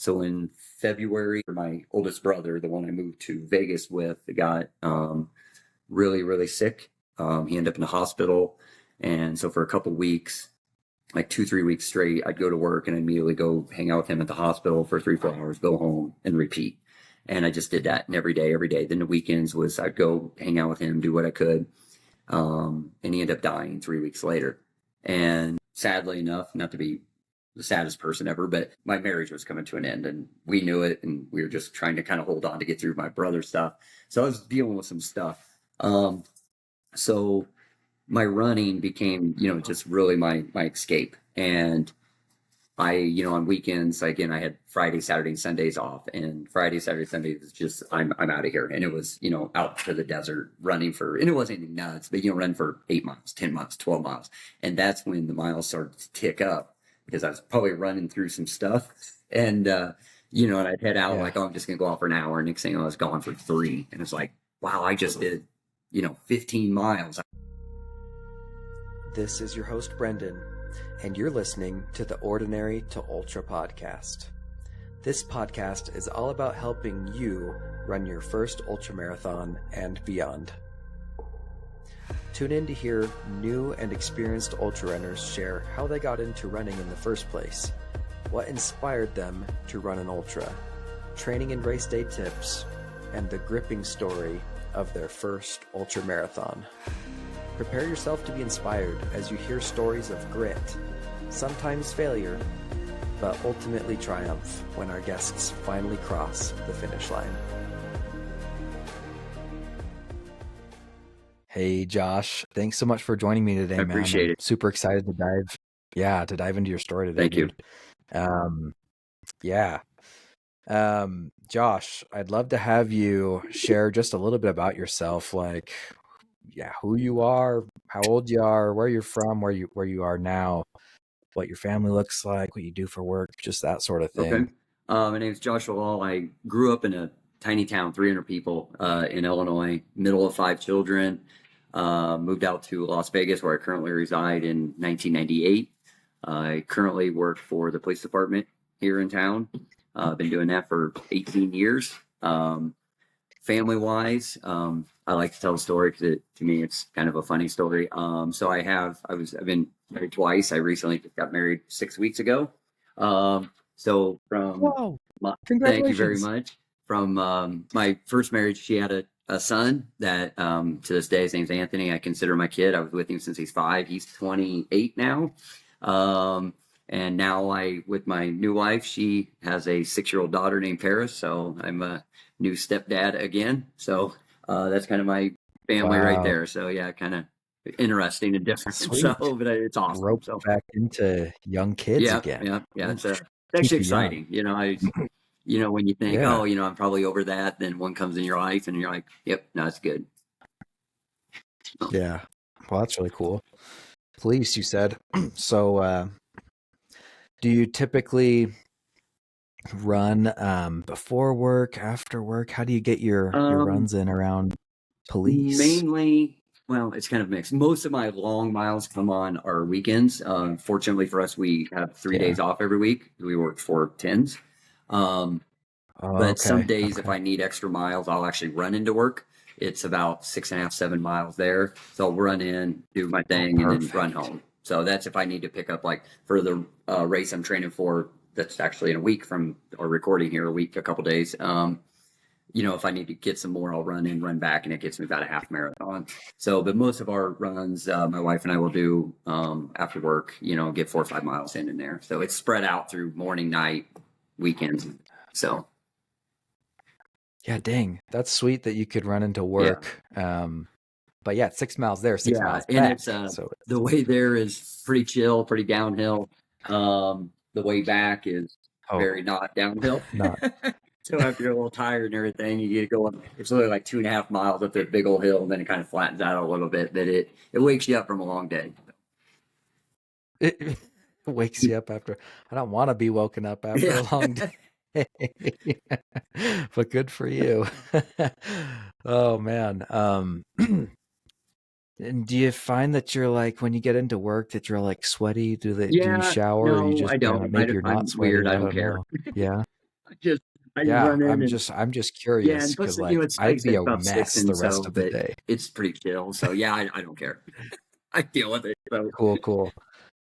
So in February, my oldest brother, the one I moved to Vegas with, got really, really sick. He ended up in the hospital. And so for a couple weeks, like 2-3 weeks straight, I'd go to work and immediately go hang out with him at the hospital for 3-4 hours, go home and repeat. And I just did that every day, every day. Then the weekends was I'd go hang out with him, do what I could. And he ended up dying 3 weeks later. And sadly enough, not to be the saddest person ever, but my marriage was coming to an end and we knew it. And we were just trying to kind of hold on to get through my brother's stuff. So I was dealing with some stuff. So my running became, just really my escape. And I, on weekends, again, I had Friday, Saturday, and Sundays off, and Friday, Saturday, Sunday was just, I'm out of here. And it was, out to the desert running and it wasn't anything nuts, but, run for 8 miles, 10 miles, 12 miles. And that's when the miles started to tick up because I was probably running through some stuff. And, and I'd head out like, oh, I'm just going to go out for an hour. And next thing I was gone for 3. And it's like, wow, I just did, 15 miles. This is your host, Brendan, and you're listening to the Ordinary to Ultra podcast. This podcast is all about helping you run your first ultramarathon and beyond. Tune in to hear new and experienced ultra runners share how they got into running in the first place, what inspired them to run an ultra, training and race day tips, and the gripping story of their first ultramarathon. Prepare yourself to be inspired as you hear stories of grit, sometimes failure, but ultimately triumph when our guests finally cross the finish line. Hey, Josh, thanks so much for joining me today, man. I appreciate it. Super excited to dive into your story today. Thank you. Josh, I'd love to have you share just a little bit about yourself, like, who you are, how old you are, where you're from, where you are now, what your family looks like, what you do for work, just that sort of thing. Okay. My name is Joshua Law. I grew up in a tiny town, 300 people in Illinois, middle of 5 children. Moved out to Las Vegas, where I currently reside, in 1998. I currently work for the police department here in town. I've been doing that for 18 years. Family-wise, I like to tell a story because to me it's kind of a funny story. So I've been married twice. I recently just got married 6 weeks ago. So from thank you very much. From my first marriage, she had a son that to this day his name's Anthony. I consider my kid. I was with him since he's 5. He's 28 now. And now with my new wife, she has a 6-year-old daughter named Paris. So I'm a new stepdad again. So that's kind of my family right there. So yeah, kind of interesting and different. Sweet. So, but it's awesome. Rope back into young kids again. Yeah. It's actually exciting. When you think, I'm probably over that, then one comes in your life and you're like, yep, no, it's good. Yeah. Well, that's really cool. Police, you said. So, do you typically run before work, after work? How do you get your runs in around police? Mainly, well, it's kind of mixed. Most of my long miles come on our weekends. Fortunately for us, we have 3 days off every week. We work 4 10s. But some days, if I need extra miles, I'll actually run into work. It's about 6.5, 7 miles there. So I'll run in, do my thing, and then run home. So that's if I need to pick up, like, for the race I'm training for, that's actually in a week from our recording here, a couple days. If I need to get some more, I'll run in, run back, and it gets me about a half marathon. So, but most of our runs, my wife and I will do after work, get 4 or 5 miles in there. So it's spread out through morning, night, weekends. So. Yeah, dang. That's sweet that you could run into work. Yeah. But yeah, 6 miles there, 6 miles back. And it's the way there is pretty chill, pretty downhill. The way back is very not downhill. So after you're a little tired and everything, you get going. It's literally like 2.5 miles up that big old hill, and then it kind of flattens out a little bit. But it wakes you up from a long day. It wakes you up after. I don't want to be woken up after a long day. But good for you. Oh man. And do you find that you're like, when you get into work, that you're like sweaty? Do you shower? No, or you just I don't. Maybe you're not I'm sweaty. weird. I don't care. Yeah. just I just Yeah, run in and I'm just yeah, curious and plus because you know like it's like I I'd be said, a about six mess and the rest so, of the but day. it's pretty chill. So yeah, I don't care. I deal with it. So Cool, cool.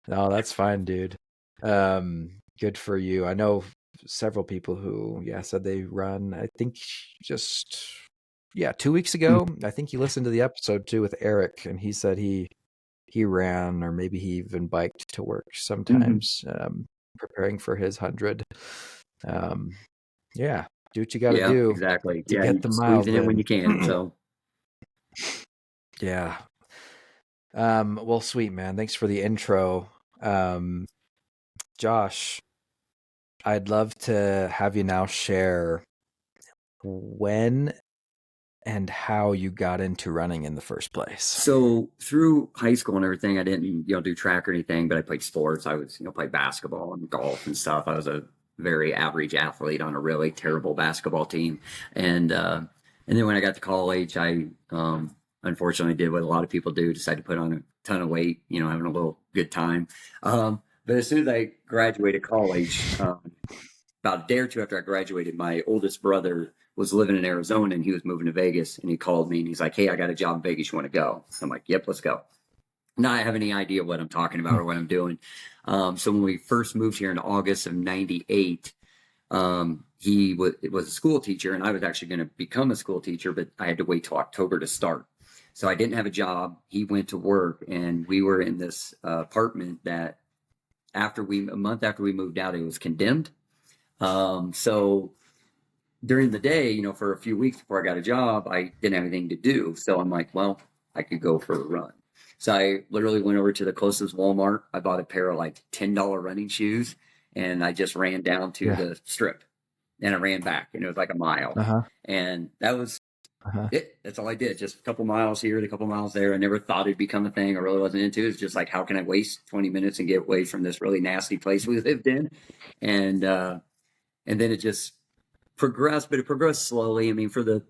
No, that's fine, dude. Good for you. I know several people who, yeah, said they run. I think just, yeah, 2 weeks ago. I think you listened to the episode too with Eric, and he said he ran, or maybe he even biked to work mhm. sometimes, preparing for his 100. Um, yeah, do what you got to Yeah, do exactly. to Yeah, you get the squeeze miles it in when you in. can. So Yeah. Well, sweet man. Thanks for the intro. Um, Josh, I'd love to have you now share when and how you got into running in the first place. so through high school and everything, I didn't, do track or anything, but I played sports. I was, played basketball and golf and stuff. I was a very average athlete on a really terrible basketball team. And then when I got to college, I unfortunately did what a lot of people do, decided to put on a ton of weight, having a little good time. But as soon as I graduated college, about a day or two after I graduated, my oldest brother was living in Arizona and he was moving to Vegas. And he called me and he's like, "Hey, I got a job in Vegas. You want to go?" I'm like, "Yep, let's go." Not I have any idea what I'm talking about or what I'm doing. So when we first moved here in August of '98, was a school teacher, and I was actually going to become a school teacher, but I had to wait till October to start. So I didn't have a job. He went to work, and we were in this apartment that a month after we moved out, it was condemned. So during the day, for a few weeks before I got a job, I didn't have anything to do. So I'm like, well, I could go for a run. So I literally went over to the closest Walmart. I bought a pair of like $10 running shoes and I just ran down to Yeah. the strip and I ran back and it was like a mile. Uh-huh. And that was Uh-huh. it. That's all I did. Just a couple miles here, a couple miles there. I never thought it'd become a thing. I really wasn't into it. It's just like, how can I waste 20 minutes and get away from this really nasty place we lived in? And then it just progressed, but it progressed slowly. I mean, for the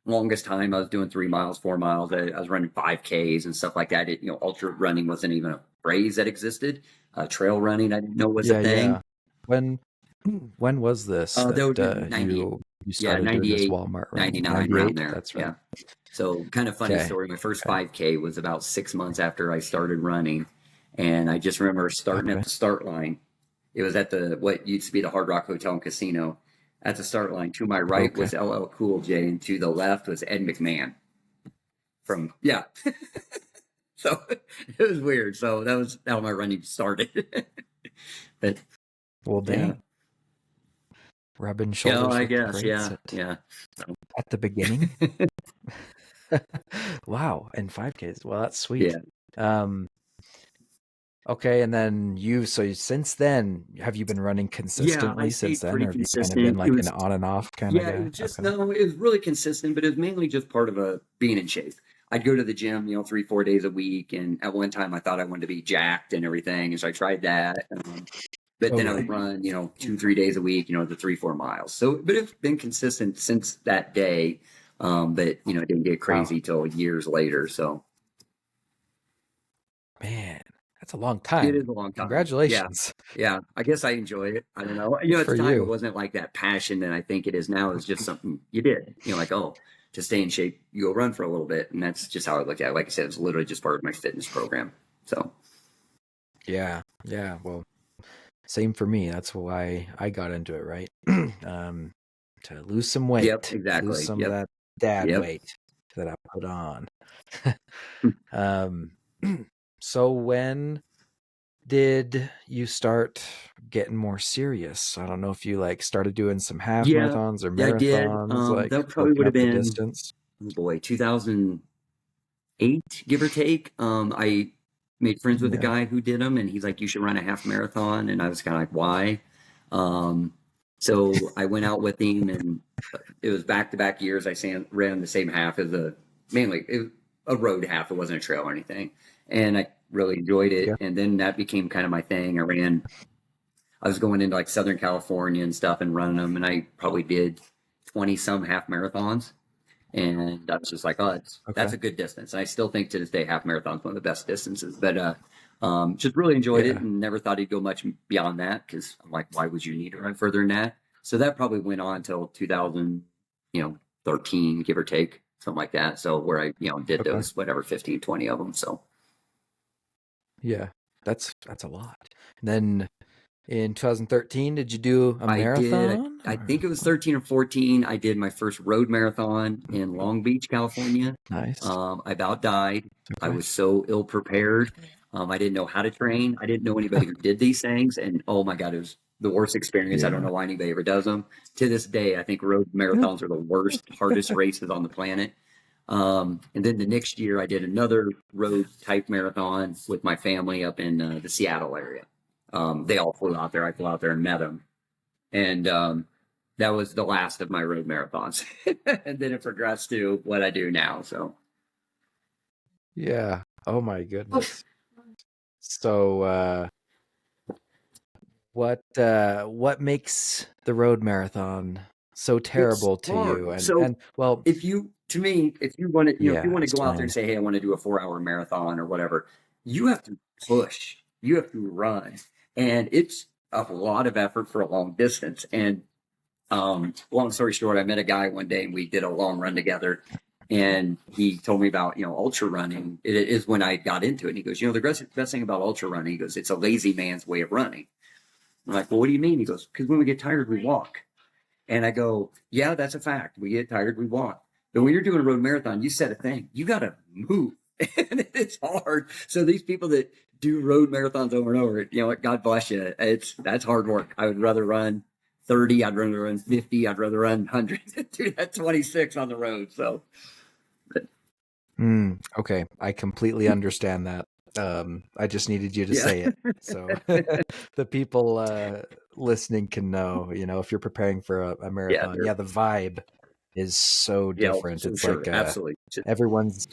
longest time, I was doing 3 miles, 4 miles. I was running 5Ks and stuff like that. Ultra running wasn't even a phrase that existed. Trail running, I didn't know was a Yeah, thing. yeah. When when was this That would be that 90, you yeah, started doing this 98, Walmart run? 99, around 98? there. That's right. Yeah. So kind of funny Okay. story. My first Okay. 5K was about 6 months after I started running. And I just remember starting at Okay. the start line. It was at what used to be the Hard Rock Hotel and Casino. At the start line, to my right Okay. was LL Cool J, and to the left was Ed McMahon. Yeah. So it was weird. So that was how my running started. But Well, yeah, dang. Rubbing yeah, shoulders I with the guess, greats yeah, yeah. at the beginning. Wow, and 5Ks. Well, that's sweet. Yeah, Um, okay, and then since then, have you been running yeah. I consistently since stayed then, pretty or have you kind of been consistent. like an on and off kind of Yeah, it guy? was just Okay. no, it was really consistent, but it was mainly just part of being in shape. I'd go to the gym, 3, 4 days a week, and at one time I thought I wanted to be jacked and everything, and so I tried that. But then I Totally. would run, 2, 3 days a week, the 3, 4 miles. So, but it's been consistent since that day. But it didn't get Wow. crazy till years later. So Man, that's a long it time. is a long time. Yeah. Congratulations. Yeah. I guess I enjoy it. I don't know. Good At the for time, it you. wasn't like that passion that I think it is now. It's just something you did, like, oh, to stay in shape, you go run for a little bit. And that's just how I look at it. Like I said, it's literally just part of my fitness program. So, Yeah. Yeah. Well, same for me. That's why I got into it, right? To lose some yep, weight, lose exactly. some of Yep. that dad Yep. weight that I put on. Um, so when did you start getting more serious? I don't know if you like started doing some half Yeah. marathons or Yeah, I did. marathons, like That probably working would have up the been, distance. oh boy, 2008, give or take. I made friends with a Yeah. guy who did them, and he's like, "You should run a half marathon." And I was kind of like, "Why?" Um, so I went out with him, and it was back to back years. Ran the same half as mainly it was a road half. It wasn't a trail or anything, and I really enjoyed Yeah. it. And then that became kind of my thing. I was going into like Southern California and stuff and running them, and I probably did 20 some half marathons. And I was just like, oh, Okay. that's a good distance. And I still think to this day, half marathon is one of the best distances. But just really enjoyed it Yeah. and never thought he'd go much beyond that because I'm like, why would you need to run further than that? So that probably went on till 2013, give or take, something like that. So where I, did Okay. those, whatever, 15, 20 of them. So Yeah. That's a lot. And then in 2013, did you do a I did, marathon? I Or think it was 13 or 14. I did my first road marathon in Long Beach, California. nice. I about died. I Okay. was so ill prepared. I didn't know how to train. I didn't know anybody who did these things. And oh my God, it was the worst experience. I don't Yeah. know why anybody ever does them. To this day, I think road marathons are the worst, hardest races on the planet. And then the next year, I did another road type marathon with my family up in the Seattle area. They all flew out there. I flew out there and met them. And that was the last of my road marathons. And then it progressed to what I do now. So, Yeah. Oh my goodness. So what makes the road marathon so it's terrible to hard. you? So And well, to me, if you want to, if you yeah, want to go out there and explain. say, hey, I want to do a 4 hour marathon or whatever, you have to push, you have to run. And it's a lot of effort for a long distance. And long story short, I met a guy one day and we did a long run together. And he told me about, ultra running. It is when I got into it. And he goes, the best thing about ultra running, he goes, it's a lazy man's way of running. I'm like, well, what do you mean? He goes, because when we get tired, we walk. And I go, yeah, that's a fact. We get tired, we walk. But when you're doing a road marathon, you said a thing. You got to move. And it's hard. So these people that do road marathons over and over, God bless you. That's hard work. I would rather run 30. I'd rather run 50. I'd rather run 100. Dude, that's 26 on the road. So, Okay, I completely understand that. I just needed you to yeah. say it, so the people listening can know. If you're preparing for a Yeah. marathon, yeah, the vibe is so Yeah. different. For It's sure. like Absolutely. everyone's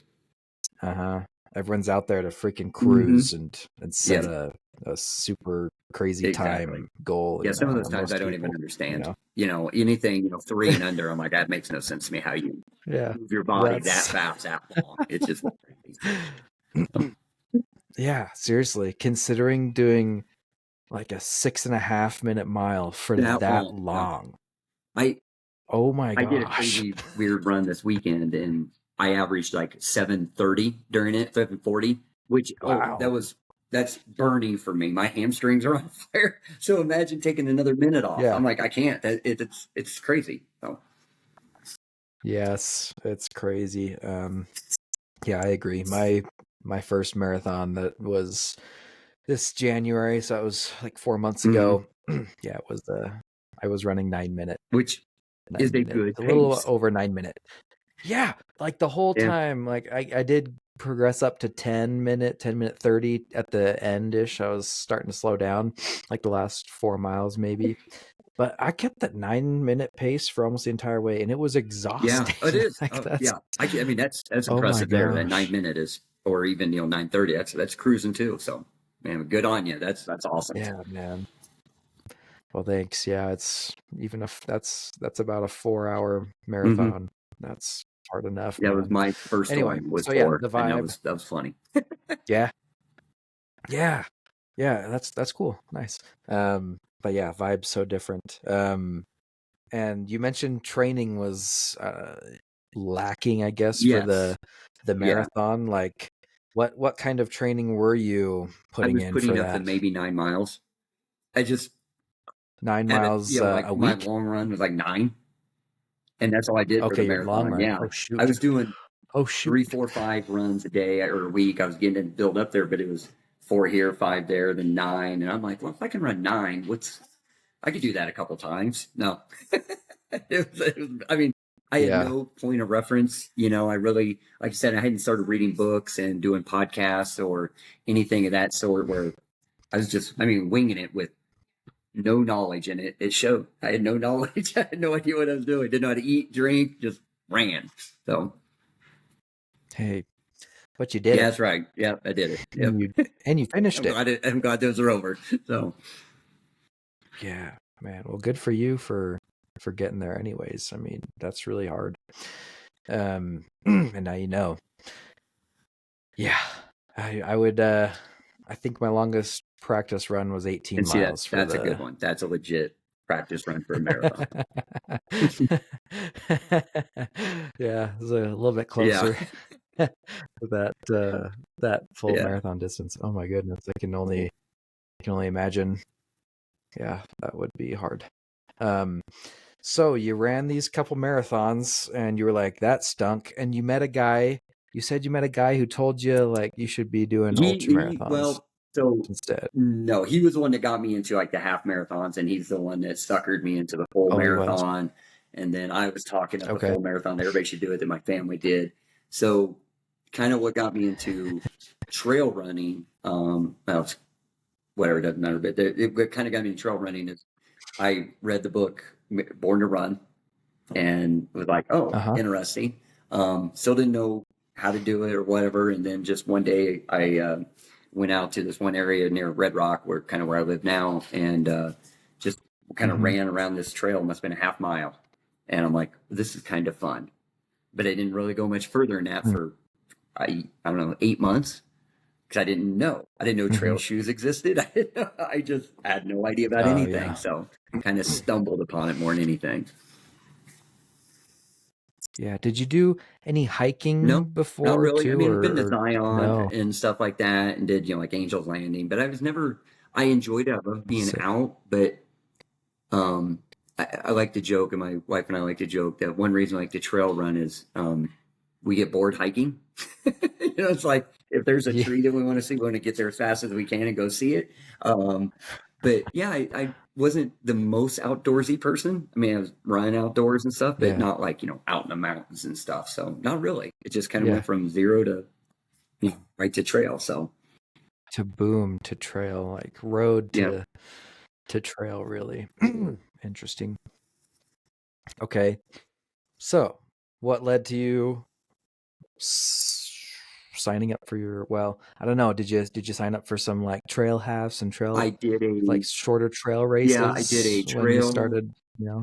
everyone's out there to freaking Mm-hmm. cruise and set Yeah. a super crazy Exactly. time goal. Yeah, some of those times Most I don't even people, you understand. know, Anything, 3 and under, I'm like, that makes no sense to me how you yeah, move your body that that's fast, that long. It's just crazy. So, yeah, seriously, considering doing like a 6.5 minute mile for that that long. Yeah. long. I Oh my I did a gosh. crazy weird run this weekend and I averaged like 7:30 during it, 7:40, which Wow. that's burning for me. My hamstrings are on fire. So imagine taking another minute off. Yeah. I'm like, I can't. It's crazy. So Yes, it's crazy. Yeah, I agree. My first marathon that was this January, so it was like 4 months mhm. ago. Yeah, it was I was running Which is a good a little pace. over 9 minute. Yeah, like the whole Yeah. time, like I did progress up to 10 minute 30 at the end ish. I was starting to slow down, like the last 4 miles maybe. But I kept that 9 minute pace for almost the entire way, and it was Yeah, it exhausting. is. Like that's Yeah, I mean that's oh my impressive there. That nine gosh. minute is, or even 9:30. That's cruising too. So, man, good on you. That's awesome. Yeah, man. Well, thanks. Yeah, it's even if that's about a 4 hour Hmm. marathon. That's hard enough, That was man. my first Anyway, one was so yeah, 4, the and vibe. that was funny. Yeah, yeah, yeah. That's cool. Nice. But yeah, vibe's so different. And you mentioned training was lacking, I guess, for Yes. the Yeah. marathon. Like, what kind of training were you I putting was in putting for up to that? maybe 9 miles. I just Nine had it, miles like a my week? long run was like 9, and that's all I did for the Okay, your long marathon. run. Yeah. Oh I shoot. was doing Oh shoot. 3, 4, 5 runs a day or a week. I was getting it build up there, but it was 4 here, 5 there, then 9. And I'm like, well, if I can run 9, I could do that a couple times. No, I mean, I had Yeah. no point of reference. I really, like I said, I hadn't started reading books and doing podcasts or anything of that sort where I was just, winging it with no knowledge in it. It showed. I had no knowledge. I had no idea what I was doing. Didn't know how to eat, drink, just ran. So, Hey, but you did yeah, it. that's right. Yeah, I did it. Yep. And you finished it. I'm glad those are over. So, Yeah, man. Well, good for you for getting there anyways. I mean, that's really hard. And now you know. Yeah. I would I think my longest practice run was 18 and see miles for that's a good the one. That's a legit practice run for a marathon. Yeah, it's a little bit Yeah. closer to that full Yeah. marathon distance. Oh my goodness, I can only imagine. Yeah, that would be hard. So you ran these couple marathons and you were like, that stunk. And you met a guy, you said you met a guy who told you like you should be doing ultra marathons Well, so instead. no, he was the one that got me into like the half marathons, and he's the one that suckered me into the full Oh, he was? marathon. And then I was talking up the Okay. full marathon. Everybody should do it, that my family did. So kind of what got me into trail running, well, it's whatever, it doesn't matter, but what kind of got me into trail running is I read the book Born to Run and was like, oh, interesting. Still didn't know how to do it or whatever. And then just one day I went out to this one area near Red Rock, where I live now, and just kind of ran around this trail. Must have been a half mile. And I'm like, this is kind of fun. But I didn't really go much further than that for, I don't know, 8 months. Because I didn't know. I didn't know trail shoes existed. I just had no idea about anything. Yeah. So kind of stumbled upon it more than anything. Yeah. Did you do any hiking before? Not really. Too, I mean, I've been to Zion no. and stuff like that, and did like Angel's Landing, but I was never. I enjoyed it. I love being out, but I like to joke, and my wife and I like to joke that one reason I like to trail run is we get bored hiking. It's like if there's a tree that we want to see, we want to get there as fast as we can and go see it. But yeah, I wasn't the most outdoorsy person. I mean, I was running outdoors and stuff, but not like, out in the mountains and stuff. So not really. It just kind of went from zero to right to trail. So to trail, like road to trail, really. Interesting. Okay. So what led to you signing up for your, I don't know, did you sign up for some like trail halves and trail, I did like shorter trail races? Yeah, I did a trail when you started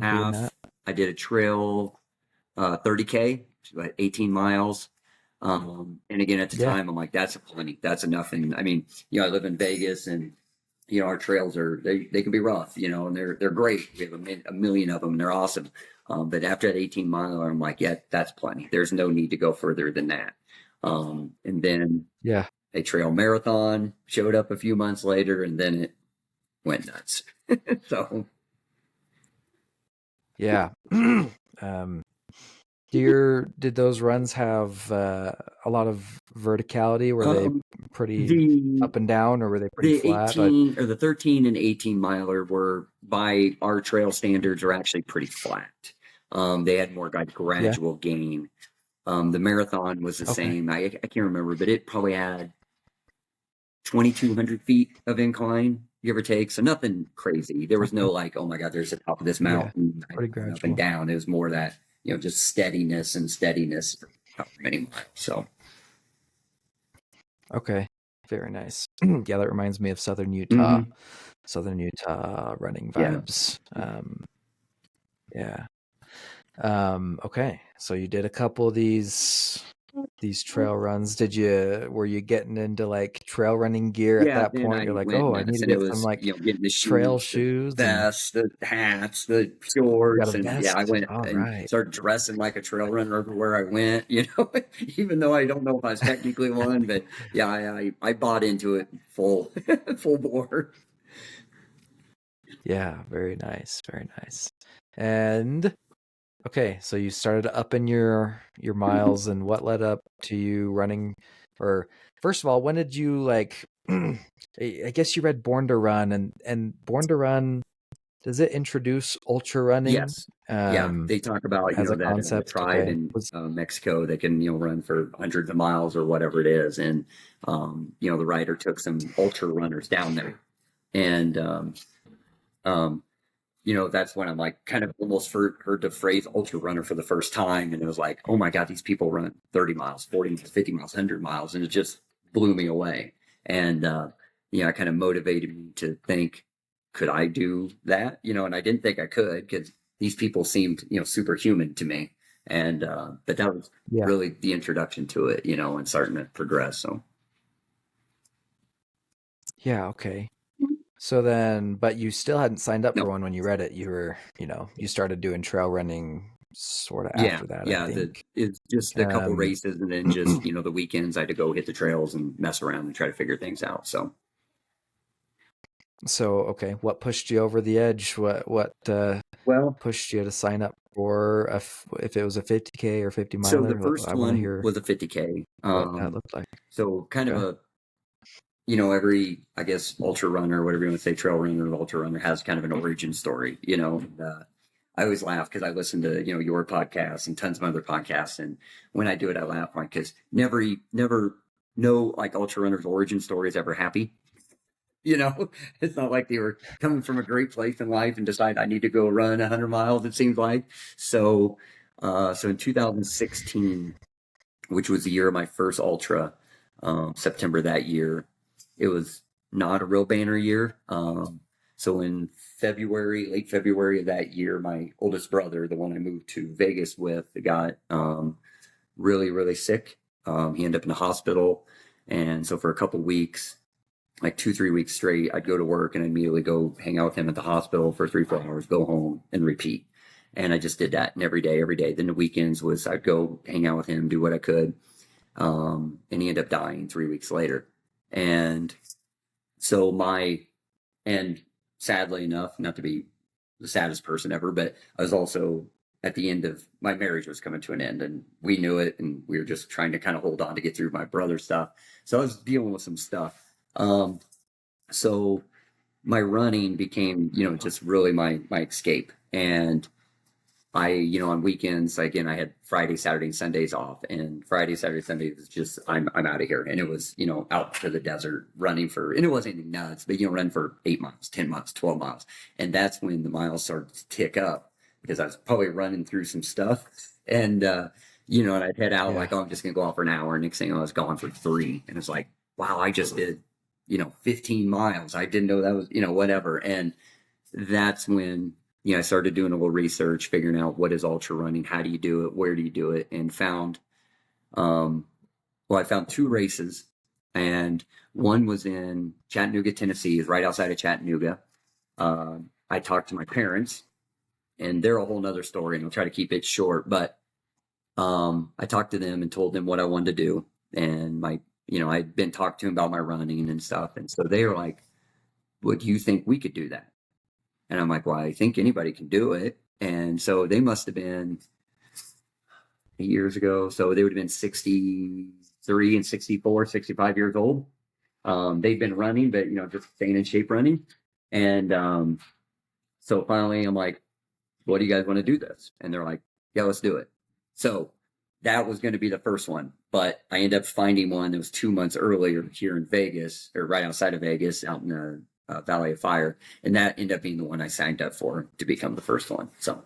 half. doing that. I did a trail 30K, about 18 miles. And again, at the time, I'm like, that's plenty, that's enough. And I mean, I live in Vegas, and our trails they can be rough, and they're great. We have a million of them, and they're awesome. But after that 18 miler, I'm like, yeah, that's plenty. There's no need to go further than that. And then a trail marathon showed up a few months later, and then it went nuts. So did those runs have a lot of verticality? Were they pretty up and down, or were they pretty flat? 18 or the 13 and 18 miler were, by our trail standards, are actually pretty flat. They had more like gradual gain. The marathon was the same. I can't remember, but it probably had 2,200 feet of incline, give or take. So nothing crazy. There was no like, oh my God, there's the top of this mountain, pretty gradual, up and down. It was more that, just steadiness for however many miles. So. Okay. Very nice. Yeah, that reminds me of Southern Utah. Southern Utah running vibes. Okay. So you did a couple of these trail runs. Were you getting into like trail running gear at that point? You're like, I need to get some like getting the trail shoes, the vests, the hats, the shorts, and I went and started dressing like a trail runner everywhere I went. Even though I don't know if I was technically one, but I bought into it full bore. Yeah, very nice, very nice. And okay, so you started upping your miles, and what led up to you running? Or first of all, when did you like? I guess you read Born to Run, and Born to Run, does it introduce ultra running? Yes. They talk about as a that concept. tribe in Mexico that can run for hundreds of miles or whatever it is, and the writer took some ultra runners down there, and that's when I'm like kind of almost heard the phrase ultra runner for the first time. And it was like, oh my God, these people run 30 miles, 40 miles, 50 miles, 100 miles. And it just blew me away. And, it kind of motivated me to think, could I do that? And I didn't think I could, because these people seemed, superhuman to me. And, but that was really the introduction to it, and starting to progress. So. Yeah. Okay. So then, but you still hadn't signed up for No. one when you read it. You were, you started doing trail running sort of Yeah, after that, I yeah. think. It's just a couple Um, races, and then just the weekends I had to go hit the trails and mess around and try to figure things out. So so okay, what pushed you over the edge? What well, pushed you to sign up for if it was a 50K or 50 so the miler? first I want to one hear was a 50K. what that looked like. So kind of Okay. a every, I guess, ultra runner, whatever you want to say, trail runner, ultra runner has kind of an origin story. I always laugh because I listen to your podcast and tons of other podcasts, and when I do it, I laugh like because never no like ultra runner's origin story is ever happy. You know, it's not like they were coming from a great place in life and decide I need to go run 100 miles. It seems like so. So in 2016, which was the year of my first ultra, September that year, it was not a real banner year. So in February, late February of that year, my oldest brother, the one I moved to Vegas with, got really, really sick. He ended up in the hospital. And so for a couple weeks, like 2, 3 weeks straight, I'd go to work and immediately go hang out with him at the hospital for 3, 4 hours, go home and repeat. And I just did that and every day, every day. Then the weekends was I'd go hang out with him, do what I could. And he ended up dying 3 weeks later. And so and sadly enough, not to be the saddest person ever, but I was also at the end of my marriage was coming to an end and we knew it. And we were just trying to kind of hold on to get through my brother's stuff. So I was dealing with some stuff. So my running became, just really my escape. And on weekends, again, I had Friday, Saturday, and Sundays off. And Friday, Saturday, Sunday was just, I'm out of here. And it was, out to the desert running and it wasn't anything nuts, but, run for 8 miles, 10 miles, 12 miles. And that's when the miles started to tick up because I was probably running through some stuff. And, and I'd head out Yeah. like, oh, I'm just going to go out for an hour. And next thing I was gone for 3. And it's like, wow, I just did, 15 miles. I didn't know that was, whatever. And that's when, I started doing a little research, figuring out what is ultra running, how do you do it, where do you do it, and um, I found 2 races, and one was in Chattanooga, Tennessee, is right outside of Chattanooga. I talked to my parents, and they're a whole nother story, and I'll try to keep it short, but I talked to them and told them what I wanted to do, and I'd been talking to them about my running and stuff, and so they were like, "Would you think we could do that?" And I'm like, well, I think anybody can do it. And so they must have been 8 years ago. So they would have been 63 and 64, 65 years old. They've been running, but, just staying in shape running. And so finally I'm like, what do you guys want to do this? And they're like, yeah, let's do it. So that was going to be the first one. But I ended up finding one that was 2 months earlier here in Vegas, or right outside of Vegas, out in the Valley of Fire, and that ended up being the one I signed up for to become the first one. So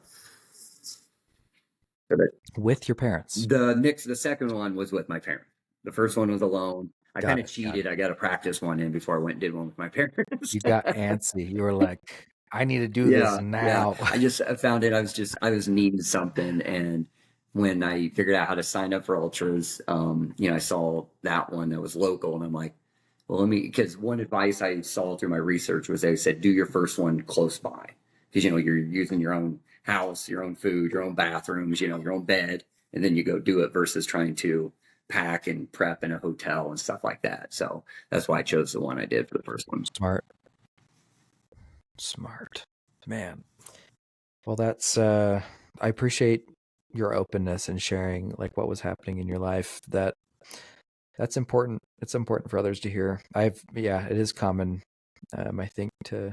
With your parents. the second one was with my parents. The first one was alone. I Got kind of it. Got cheated. it. I got to practice one in before I went and did one with my parents. You got antsy. You were like, I need to do this Yeah. now. I found it. I was needing something, and when I figured out how to sign up for ultras, I saw that one that was local, and I'm like, well, because one advice I saw through my research was they said, do your first one close by. Because, you're using your own house, your own food, your own bathrooms, your own bed, and then you go do it versus trying to pack and prep in a hotel and stuff like that. So that's why I chose the one I did for the first one. Smart. Man. Well, I appreciate your openness and sharing like what was happening in your life. That's important. It's important for others to hear. It is common, I think, to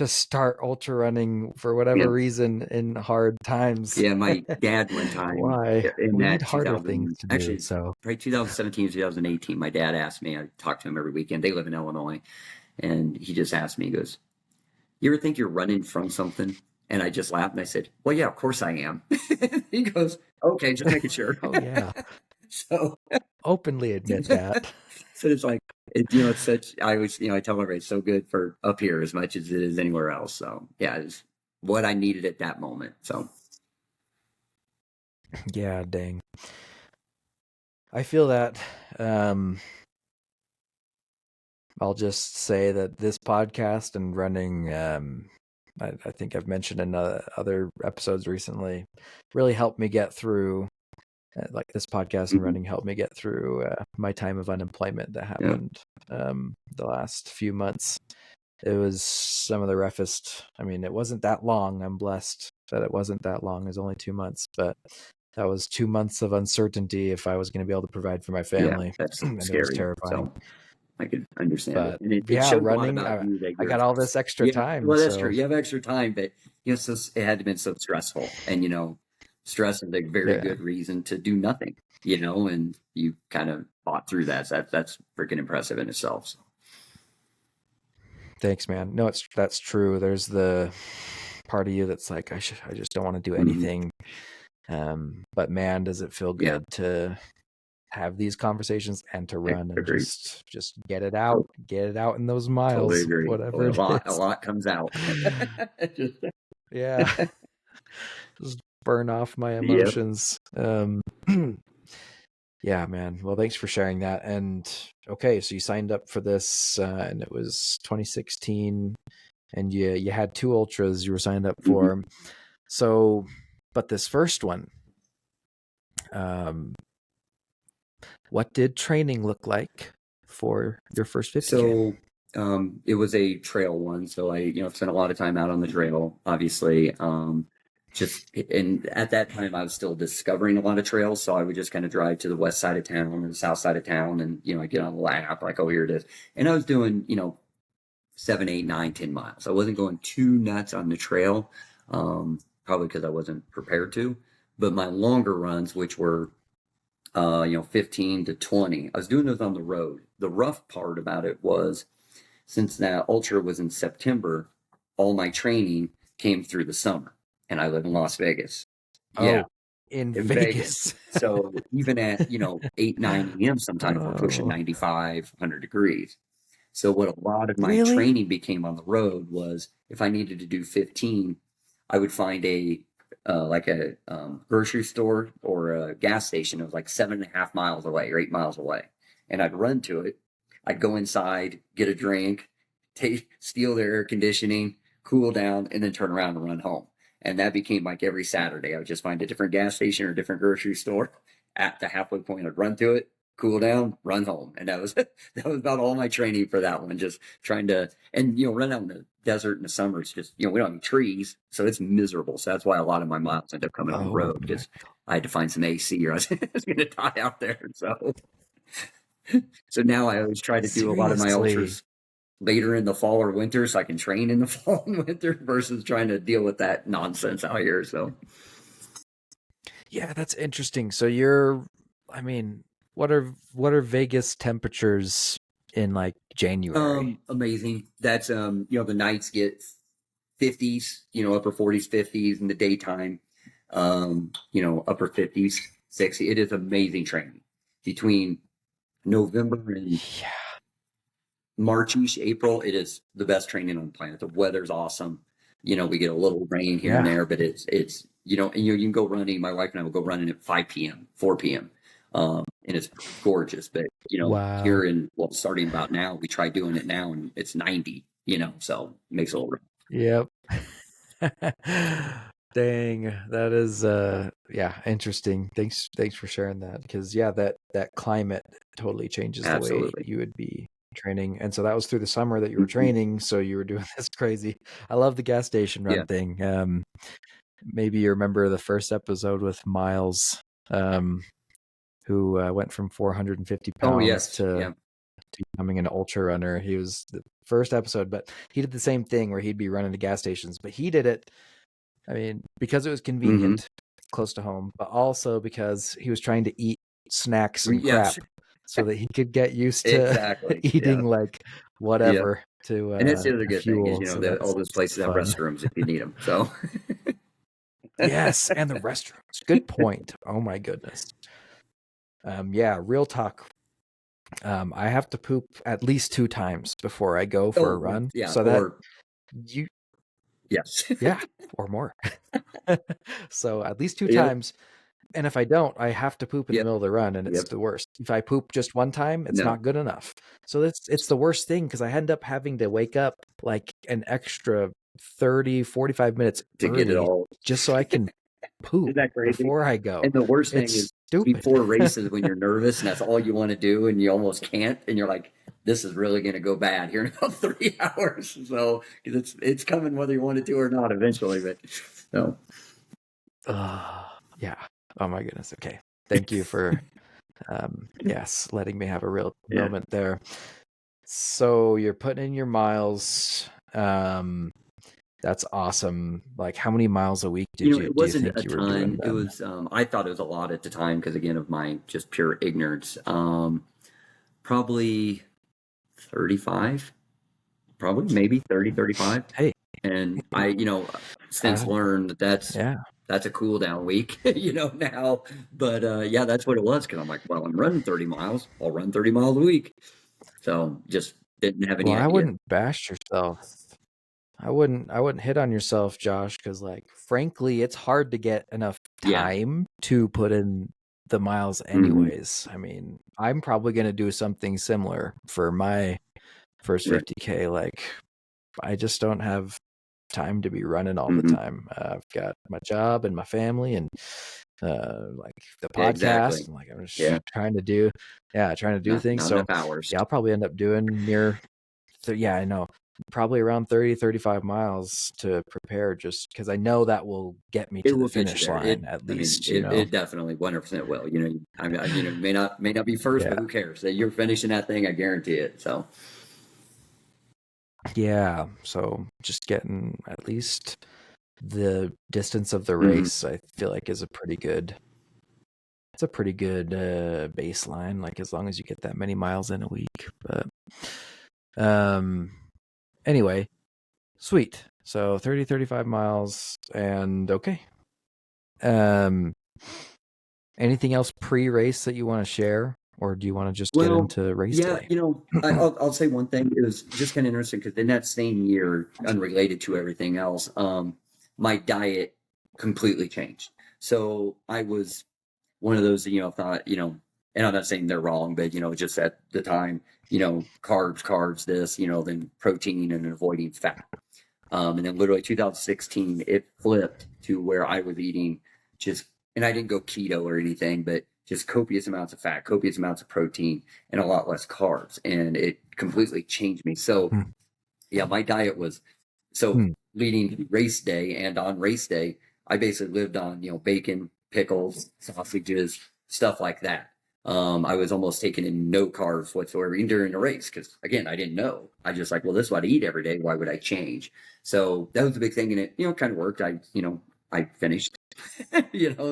start ultra running for whatever Yeah. reason in hard times. Yeah. My dad, one time Why? in We need that harder things 2000, to do. actually, So right, 2017, 2018, my dad asked me, I talk to him every weekend. They live in Illinois. And he just asked me, he goes, you ever think you're running from something? And I just laughed and I said, well, yeah, of course I am. He goes, okay, just making sure. oh yeah, So, openly admit that. so it's like, it's such, I always, I tell everybody it's so good for up here as much as it is anywhere else. So yeah, it's what I needed at that moment. So Yeah, dang. I feel that. I'll just say that this podcast and running, I think I've mentioned in other episodes recently, really helped me get through. Like this podcast and running helped me get through my time of unemployment that happened the last few months. It was some of the roughest. I mean, it wasn't that long. I'm blessed that it wasn't that long. It was only 2 months, but that was 2 months of uncertainty if I was going to be able to provide for my family. That's And it was scary. terrifying. So I could understand it. But And it yeah, shows a lot running, about you that I you're, got all this extra yeah, time. well, that's true. So You have extra time, but, so it had to been so stressful. And, stress is a very yeah, good reason to do nothing, and you kind of fought through that. So that's freaking impressive in itself. So. thanks, man. No, that's true. There's the part of you that's like, I just don't want to do anything. But man, does it feel good to have these conversations and to run and just get it out in those miles, Totally agree. whatever A lot comes out. Yeah. Just burn off my emotions. Yeah, man. Well, thanks for sharing that. And okay, so you signed up for this and it was 2016 and you had 2 ultras you were signed up for. So, but this first one, what did training look like for your first 50K? So, it was a trail one. So I, spent a lot of time out on the trail, obviously. And at that time I was still discovering a lot of trails. So I would just kind of drive to the west side of town or the south side of town and, I get on the lap, like, oh, here it is. And I was doing, 7, 8, 9, 10 miles. I wasn't going too nuts on the trail. Probably because I wasn't prepared to, but my longer runs, which were, 15 to 20, I was doing those on the road. The rough part about it was, since that ultra was in September, all my training came through the summer, and I live in Las Vegas. Yeah, in Vegas. So even at 8, 9 a.m. sometimes we're pushing 95, 100 degrees. So what a lot of my training became on the road was, if I needed to do 15, I would find a grocery store or a gas station. It was like 7.5 miles away or 8 miles away, and I'd run to it. I'd go inside, get a drink, steal their air conditioning, cool down, and then turn around and run home. And that became like every Saturday. I would just find a different gas station or a different grocery store at the halfway point. I'd run to it, cool down, run home. And that was about all my training for that one. Just trying to, and run out in the desert in the summer. It's just, we don't have any trees, so it's miserable. So that's why a lot of my miles end up coming on the road, because I had to find some AC or I was going to die out there. So now I always try to do a lot of my ultras later in the fall or winter, so I can train in the fall and winter versus trying to deal with that nonsense out here. So yeah, that's interesting. So what are Vegas temperatures in like January? Amazing. That's the nights get 50s, upper 40s, 50s in the daytime, upper 50s, 60. It is amazing training between November and March-ish, April. It is the best training on the planet. The weather's awesome. We get a little rain here and there, but it's and you can go running. My wife and I will go running at 5 p.m., 4 p.m. And it's gorgeous. But here starting about now, we try doing it now, and it's 90. So it makes it a little rough. Yep. Dang, that is interesting. Thanks for sharing that, because that climate totally changes the way you would be training. And so that was through the summer that you were training, so you were doing this crazy. I love the gas station run thing. Maybe you remember the first episode with Miles, who went from 450 pounds to becoming an ultra runner. He was the first episode, but he did the same thing where he'd be running to gas stations, but he did it, I mean, because it was convenient, close to home, but also because he was trying to eat snacks and crap so that he could get used to eating like whatever to and that's the other good fuel. Thing is, all those places have restrooms if you need them. So yes, and the restrooms. Good point. Oh my goodness. Real talk. I have to poop at least 2 times before I go for a run. Yeah, so that you. Yes. Yeah, or more. So at least 2 times. And if I don't, I have to poop in the Yep. middle of the run, and it's Yep. the worst. If I poop just one time, it's No. not good enough. So it's the worst thing, because I end up having to wake up like an extra 30, 45 minutes To get it early all. just so I can poop Isn't that crazy? before I go. And the worst thing It's is stupid. before races when you're nervous and that's all you want to do and you almost can't and you're like, this is really going to go bad here in about 3 hours. So 'cause it's coming whether you want it to or not eventually. But no. Yeah. Oh my goodness. Okay. Thank you for yes, letting me have a real Yeah. moment there. So you're putting in your miles. That's awesome. Like, how many miles a week It do you wasn't think a you were doing ton. It then? was I thought it was a lot at the time because again of my just pure ignorance. Probably 35, probably maybe 30, 35. Hey, And I, since uh, learned that yeah. that's a cool down week, now. But yeah, that's what it was. Cause I'm like, well, I'm running 30 miles. I'll run 30 miles a week. So just didn't have any Well, I idea. wouldn't bash yourself. I wouldn't hit on yourself, Josh, because like frankly, it's hard to get enough Yeah. time to put in the miles Mhm. anyways. I mean, I'm probably gonna do something similar for my first Right. 50K. Like, I just don't have time to be running all the Mhm. time. I've got my job and my family and like the Yeah, exactly. podcast. And like I'm just Yeah. trying to do things. Not So enough hours. yeah, I'll probably end up doing near. Yeah, I know. Probably around 30, 35 miles to prepare, just because I know that will get me It to the will get you finish there. line at least, It definitely 100% will. I mean, may not be first, Yeah. but who cares? You're finishing that thing. I guarantee it. So Yeah. So just getting at least the distance of the mhm. race, I feel like is a pretty good baseline, like as long as you get that many miles in a week. But anyway, sweet. So 30, 35 miles, and okay. Anything else pre-race that you want to share, or do you want to just get Well, into race yeah, day? I'll say one thing. It was just kind of interesting because in that same year, unrelated to everything else, my diet completely changed. So I was one of those, thought, and I'm not saying they're wrong, but just at the time, carbs, this, then protein and avoiding fat. And then literally 2016, it flipped to where I was eating just, and I didn't go keto or anything, but just copious amounts of fat, copious amounts of protein, and a lot less carbs. And it completely changed me. So, Hmm. yeah, my diet was so Hmm. leading to race day and on race day, I basically lived on, bacon, pickles, sausages, stuff like that. I was almost taking in no carbs whatsoever, even during the race, because again, I didn't know. I just like, well, this is what I eat every day. Why would I change? So that was a big thing, and it, kind of worked. I finished,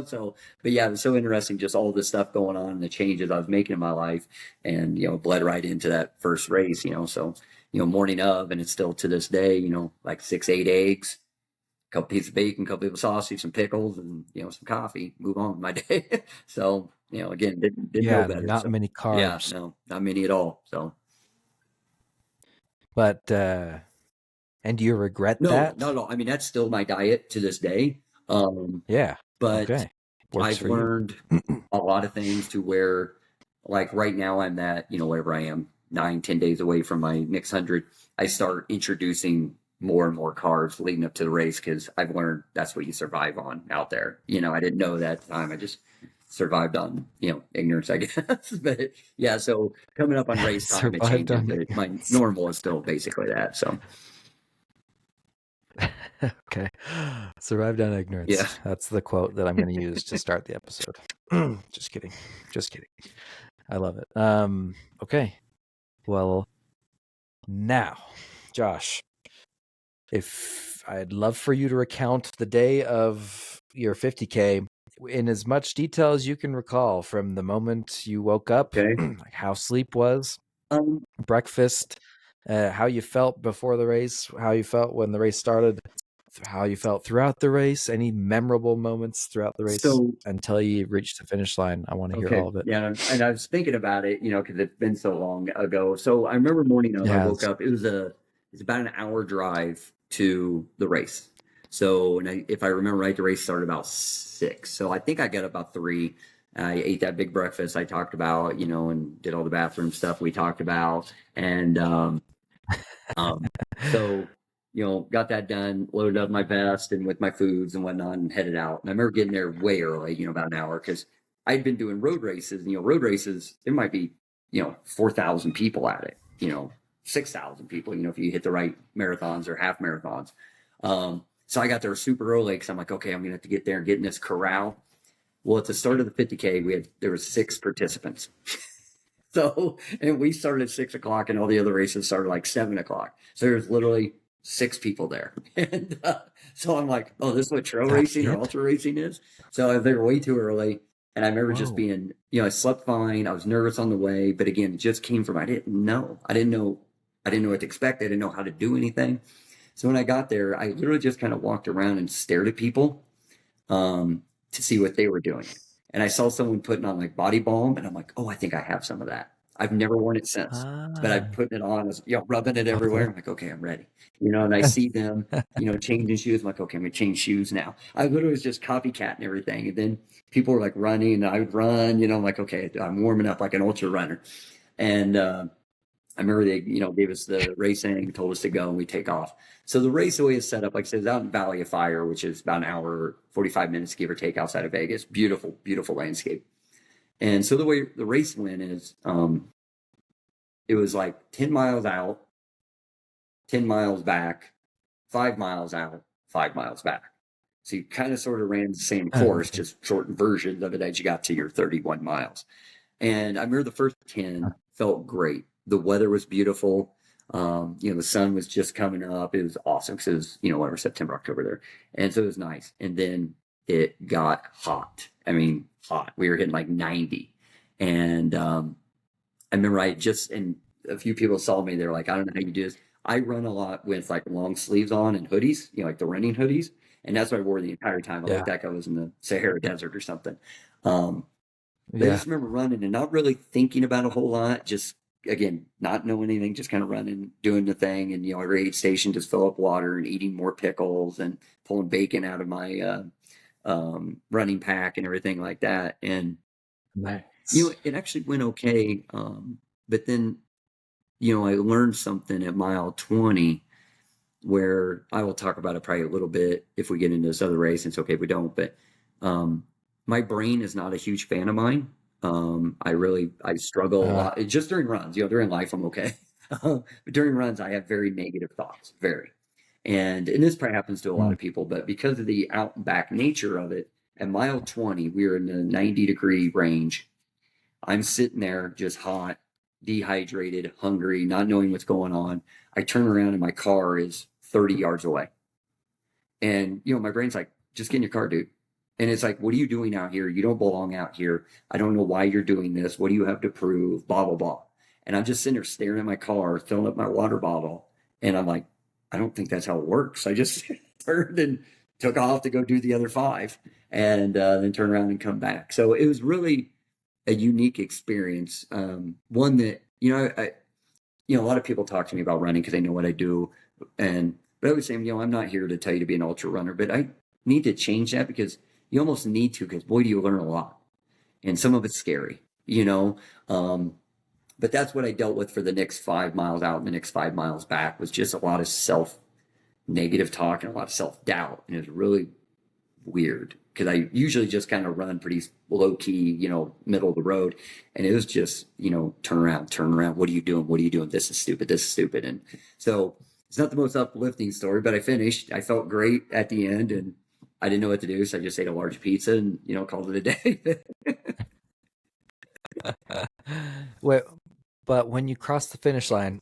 So, but yeah, it was so interesting, just all this stuff going on, and the changes I was making in my life, and bled right into that first race. So morning of, and it's still to this day, like 6, 8 eggs, a couple pieces of bacon, a couple of sausage, some pickles, and some coffee. Move on with my day. So again, didn't know Yeah, better. not So many yeah, carbs, no, not many at all. So but and do you regret no, that? not at all. I mean, that's still my diet to this day. Yeah. But Okay. Works I've for you. learned a lot of things to where, like right now, I'm at, wherever I am, 9, 10 days away from my next 100. I start introducing more and more carbs leading up to the race because I've learned that's what you survive on out there. I didn't know that at the time. I just survived on, ignorance, I guess. But yeah, so coming up on race time, it Survived changes, on but my ignorance. normal is still basically that. So Okay. Survived on yeah. ignorance. That's the quote that I'm going to use to start the episode. Just kidding. Just kidding. I love it. Okay. Well, now, Josh, if I'd love for you to recount the day of your 50K in as much detail as you can recall, from the moment you woke up, Okay. like how sleep was, Um, breakfast, how you felt before the race, how you felt when the race started, how you felt throughout the race, any memorable moments throughout the race so until you reached the finish line. I want to hear Okay. all of it. Yeah. And I was thinking about it, because it's been so long ago. So I remember morning of, I woke Yes. up, it's about an hour drive to the race. So, and if I remember right, the race started about 6. So I think I got about 3. I ate that big breakfast I talked about, and did all the bathroom stuff we talked about. And so, got that done, loaded up my vest and with my foods and whatnot and headed out. And I remember getting there way early, about an hour because I'd been doing road races. Road races, there might be, 4,000 people at it, 6,000 people, if you hit the right marathons or half marathons. So I got there super early because I'm like, okay, I'm going to have to get there and get in this corral. Well, at the start of the 50K, there were 6 participants. So, and we started at 6 o'clock and all the other races started like 7 o'clock. So there's literally 6 people there. And so I'm like, oh, this is what trail racing or ultra racing is. So they were way too early. And I remember just being, I slept fine. I was nervous on the way, but again, it just came from, I didn't know what to expect. I didn't know how to do anything. So when I got there, I literally just kind of walked around and stared at people to see what they were doing. And I saw someone putting on like body balm, and I'm like, oh, I think I have some of that. I've never worn it since, but I'm putting it on, rubbing it everywhere. I'm like, okay, I'm ready. And I see them, changing shoes. I'm like, okay, I'm gonna change shoes now. I literally was just copycatting everything. And then people were like running, and I would run. I'm like, okay, I'm warming up like an ultra runner. And I remember they, gave us the racing, told us to go, and we take off. So the race, the way it's set up, like I said, is out in Valley of Fire, which is about an hour, 45 minutes, give or take, outside of Vegas. Beautiful, beautiful landscape. And so the way the race went is, it was like 10 miles out, 10 miles back, 5 miles out, 5 miles back. So you kind of sort of ran the same course, just shortened versions of it as you got to your 31 miles. And I remember the first 10 felt great. The weather was beautiful. The sun was just coming up. It was awesome because it was, whatever, September, October there. And so it was nice. And then it got hot. I mean, hot. We were hitting like 90. And I remember and a few people saw me. They're like, I don't know how you do this. I run a lot with like long sleeves on and hoodies, like the running hoodies. And that's what I wore the entire time. I looked like I was in the Sahara Desert or something. I just remember running and not really thinking about a whole lot. Just, again, not knowing anything, just kind of running, doing the thing. And, every aid station, just fill up water and eating more pickles and pulling bacon out of my running pack and everything like that. And, nice. It actually went okay. But then, I learned something at mile 20 where I will talk about it probably a little bit if we get into this other race. It's okay if we don't. But my brain is not a huge fan of mine. I struggle a lot just during runs. During life I'm okay, but during runs I have very negative thoughts, and this probably happens to a lot of people. But because of the out and back nature of it, at mile 20 we were in the 90-degree range. I'm sitting there just hot, dehydrated, hungry, not knowing what's going on. I turn around and my car is 30 yards away, and my brain's like, just get in your car, dude. And it's like, what are you doing out here? You don't belong out here. I don't know why you're doing this. What do you have to prove? Blah, blah, blah. And I'm just sitting there staring at my car, filling up my water bottle. And I'm like, I don't think that's how it works. I just turned and took off to go do the other 5 and then turn around and come back. So it was really a unique experience. One that, a lot of people talk to me about running because they know what I do. But I always say, I'm not here to tell you to be an ultra runner, but I need to change that because you almost need to, because boy, do you learn a lot. And some of it's scary, but that's what I dealt with for the next 5 miles out and the next 5 miles back, was just a lot of negative talk and a lot of self-doubt. And it was really weird because I usually just kind of run pretty low key, middle of the road. And it was just, turn around. What are you doing? What are you doing? This is stupid. And so it's not the most uplifting story, but I finished. I felt great at the end, and I didn't know what to do, so I just ate a large pizza and, called it a day. Wait, but when you crossed the finish line,